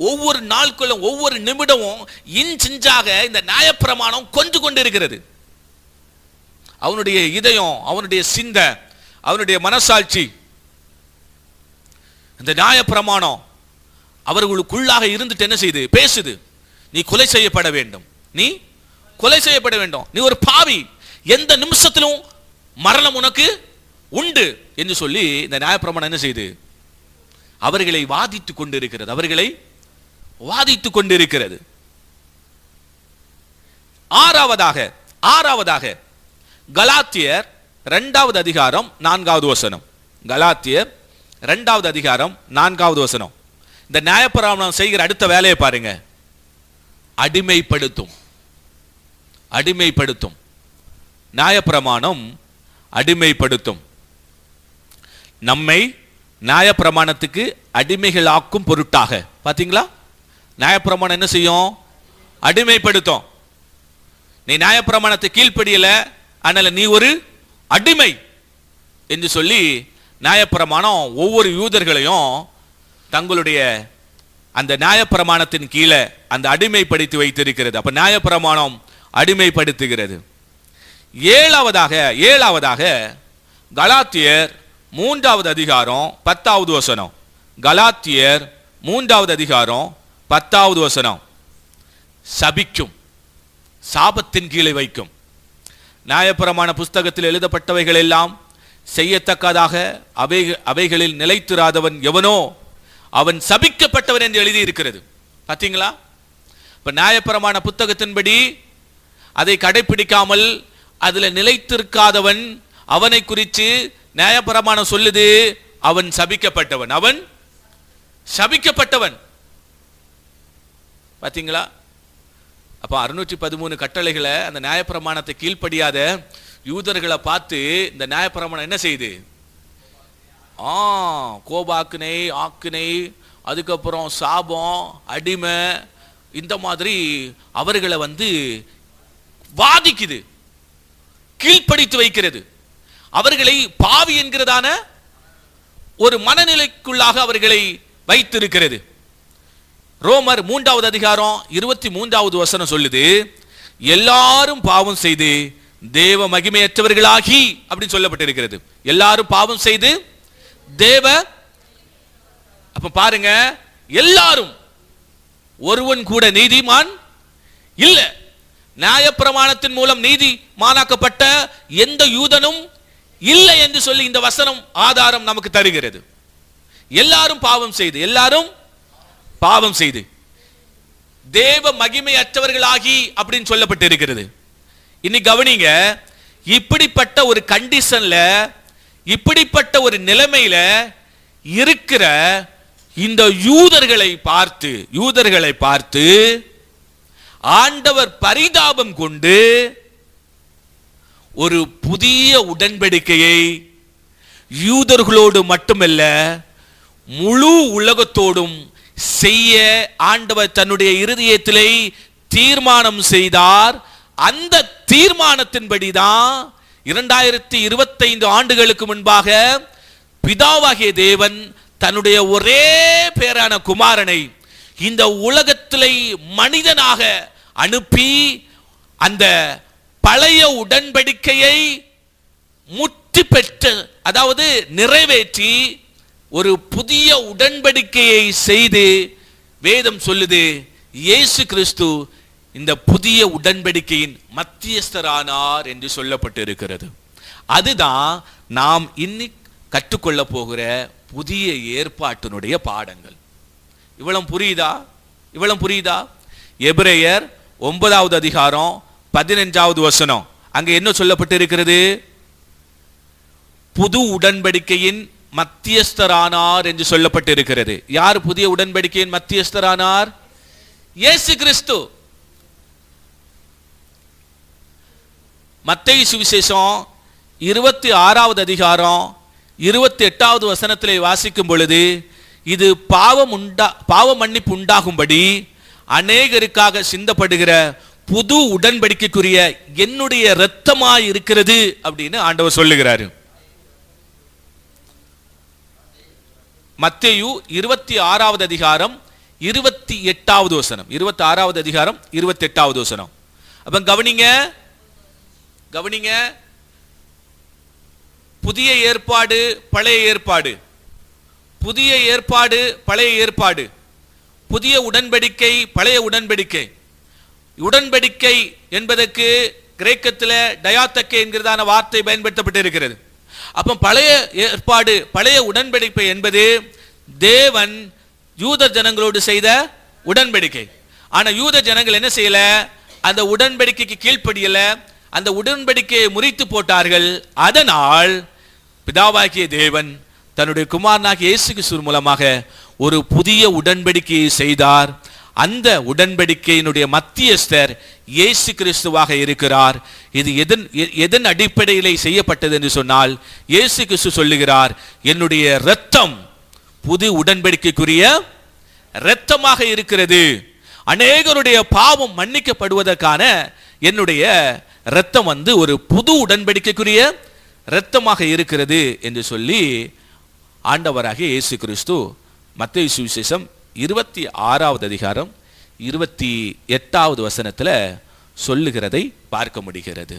ஒவ்வொரு நாட்களும் ஒவ்வொரு நிமிடமும் இன்சாக இந்த நியாயப்பிரமாணம் கொன்று கொண்டிருக்கிறது. அவனுடைய இதயம், அவனுடைய சிந்தை, அவனுடைய மனசாட்சி, இந்த நியாயப்பிரமாணம் அவர்களுக்குள்ளாக இருந்துட்டு என்ன செய்து பேசுது? நீ கொலை செய்யப்பட வேண்டும், நீ கொலை செய்யப்பட வேண்டும், நீ ஒரு பாவி, எந்த நிமிஷத்திலும் மரணம் உனக்கு உண்டு என்று சொல்லி இந்த நியாயப்பிரமாணம் என்ன செய்து அவர்களை வாதித்துக் கொண்டிருக்கிறது, அவர்களை வாதித்துக் கொண்டிருக்கிறது. ஆறாவதாக கலாத்தியர் 2வது அதிகாரம் 4வது வசனம். கலாத்தியர் 2வது அதிகாரம் 4வது வசனம். இந்த நியாயப்பிரமாணம் செய்கிற அடுத்த வேலையை பாருங்க, அடிமைப்படுத்தும். அடிமைப்படுத்தும். நியாயப்பிரமாணம் அடிமைப்படுத்தும். நம்மை நியாயப்பிரமாணத்துக்கு அடிமைகளாக்கும் பொருட்டாக. பாத்தீங்களா? நியாயப்பிரமாணம் என்ன செய்யும்? அடிமைப்படுத்தும். நீ நியாயப்பிரமாணத்தை கீழ்ப்படியல, அதனால நீ ஒரு அடிமை என்று சொல்லி நியாயப்பிரமாணம் ஒவ்வொரு யூதர்களையும் தங்களுடைய அந்த நியாயப்பிரமாணத்தின் கீழே அந்த அடிமைப்படுத்தி வைத்திருக்கிறது. அப்ப நியாயப்பிரமாணம் அடிமைப்படுத்துகிறது. ஏழாவதாக கலாத்தியர் 3வது அதிகாரம் 10வது வசனம். கலாத்தியர் 3வது அதிகாரம் 10வது வசனம். சபிக்கும், சாபத்தின் கீழே வைக்கும். நியாயப்பிரமாண புஸ்தகத்தில் எழுதப்பட்டவைகள் எல்லாம் செய்யத்தக்கதாக அவைகளில் நிலைத்திராதவன் எவனோ அவன் சபிக்கப்பட்டவன் என்று எழுதி இருக்கிறது. பார்த்தீங்களா? இப்ப நியாயப்பிரமாண புத்தகத்தின்படி அதை கடைபிடிக்காமல் அதில் நிலைத்திருக்காதவன், அவனை குறித்து நியாயப்பிரமாணம் சொல்லுது, அவன் சபிக்கப்பட்டவன், அவன் சபிக்கப்பட்டவன். பார்த்தீங்களா? அப்போ 613 கட்டளைகளை, அந்த நியாயப்பிரமாணத்தை கீழ்ப்படியாத யூதர்களை பார்த்து இந்த நியாயப்பிரமாணம் என்ன செய்யுது? கோபாக்கினை, ஆக்கினை, அதுக்கப்புறம் சாபம், அடிமை, இந்த மாதிரி அவர்களை வாதிக்குது, கீழ்ப்படித்து வைக்கிறது, அவர்களை பாவி என்கிறதான ஒரு மனநிலைக்குள்ளாக அவர்களை வைத்திருக்கிறது. ரோமர் 3வது அதிகாரம் 23வது வசனம் சொல்லுது, எல்லாரும் பாவம் செய்து தேவ மகிமையற்றவர்களாகி அப்படின்னு சொல்லப்பட்டிருக்கிறது. எல்லாரும் பாவம் செய்து தேவ, அப்ப பாருங்க, எல்லாரும், ஒருவன் கூட நீதிமான் இல்ல. நியாயப்பிரமாணத்தின் மூலம் நீதிமானாக்கப்பட்ட எந்த யூதனும் இல்லை என்று சொல்லி இந்த வசனம் ஆதாரம் நமக்கு தருகிறது. எல்லாரும் பாவம் செய்து, எல்லாரும் பாவம் செய்து தேவ மகிமை அற்றவர்களாகி அப்படின்னு சொல்லப்பட்டு இருக்கிறது. இன்னைக்கு கவனிங்க, இப்படிப்பட்ட ஒரு கண்டிஷன்ல, இப்படிப்பட்ட ஒரு நிலைமையில இருக்கிற இந்த யூதர்களை பார்த்து ஆண்டவர் பரிதாபம் கொண்டு ஒரு புதிய உடன்படிக்கையை யூதர்களோடு மட்டுமல்ல முழு உலகத்தோடும் செய்ய ஆண்டவர் தன்னுடைய இருதயத்திலே தீர்மானம் செய்தார். அந்த தீர்மானத்தின்படிதான் 2025 ஆண்டுகளுக்கு முன்பாக பிதாவாகிய தேவன் தன்னுடைய ஒரே பேரான குமாரனை இந்த உலகத்திலே மனிதனாக அனுப்பி அந்த பழைய உடன்படிக்கையை முற்றி பெற்று, அதாவது நிறைவேற்றி ஒரு புதிய உடன்படிக்கையை செய்து, வேதம் சொல்லுது, இயேசு கிறிஸ்து இந்த புதிய உடன்படிக்கையின் மத்தியஸ்தரானார் என்று சொல்லப்பட்டு இருக்கிறது. அதுதான் நாம் இன்னைக்கு கற்றுக்கொள்ள போகிற புதிய ஏற்பாட்டினுடைய பாடங்கள். இவ்வளவு புரியுதா? எபிரேயர் 9வது அதிகாரம் 15வது வசனம், அங்க என்ன சொல்லப்பட்டு இருக்கிறது? புது உடன்படிக்கையின் மத்தியஸ்தரானார் என்று சொல்லப்பட்டு இருக்கிறது. யார் புதிய உடன்படிக்கையின் மத்தியஸ்தரானார்? இயேசு கிறிஸ்து. மத்தேயு சுவிசேஷம் 26வது அதிகாரம் 28வது வசனத்திலே வாசிக்கும் பொழுது, இது பாவ மன்னிப்பு உண்டாகும்படி அநேகருக்காக சிந்தப்படுகிற புது உடன்படிக்கைக்குரிய என்னுடைய இரத்தமாய் இருக்கிறது அப்படின்னு ஆண்டவர் சொல்லுகிறாரு. மத்தேயு 26வது அதிகாரம் 28வது வசனம், 26வது அதிகாரம் 28வது வசனம். அப்ப கவனிங்க, புதிய ஏற்பாடு, பழைய ஏற்பாடு, புதிய ஏற்பாடு, பழைய ஏற்பாடு, புதிய உடன்படிக்கை, பழைய உடன்படிக்கை. உடன்படிக்கை என்பதற்கு கிரேக்கத்தில் டயாத்தக்கே என்கிறதான வார்த்தை பயன்படுத்தப்பட்டு இருக்கிறது. அப்போ பழைய ஏற்பாடு, பழைய உடன்படிக்கை என்பது தேவன் யூத ஜனங்களோடு செய்த உடன்படிக்கை. ஆனா யூத ஜனங்கள் என்ன செய்யல? அந்த உடன்படிக்கைக்கு கீழ்ப்படியல, அந்த உடன்படிக்கையை முறித்து போட்டார்கள். அதனால் பிதாவாகிய தேவன் தன்னுடைய குமாரனாகிய இயேசு கிறிஸ்து மூலமாக ஒரு புதிய உடன்படிக்கையை செய்தார். அந்த உடன்படிக்கையினுடைய மத்தியஸ்தர் இயேசு கிறிஸ்துவாக இருக்கிறார். இது எதன் அடிப்படையிலே செய்யப்பட்டது என்று சொன்னால், இயேசு கிறிஸ்து சொல்லுகிறார், என்னுடைய இரத்தம் புது உடன்படிக்கைக்குரிய இரத்தமாக இருக்கிறது. அநேகருடைய பாவம் மன்னிக்கப்படுவதற்கான என்னுடைய இரத்தம் ஒரு புது உடன்படிக்கைக்குரிய இரத்தமாக இருக்கிறது என்று சொல்லி ஆண்டவராகிய இயேசு கிறிஸ்து மத்தேயு சுவிசேஷம் 26வது அதிகாரம் 28வது வசனத்தில் சொல்லுகிறதை பார்க்க முடிகிறது.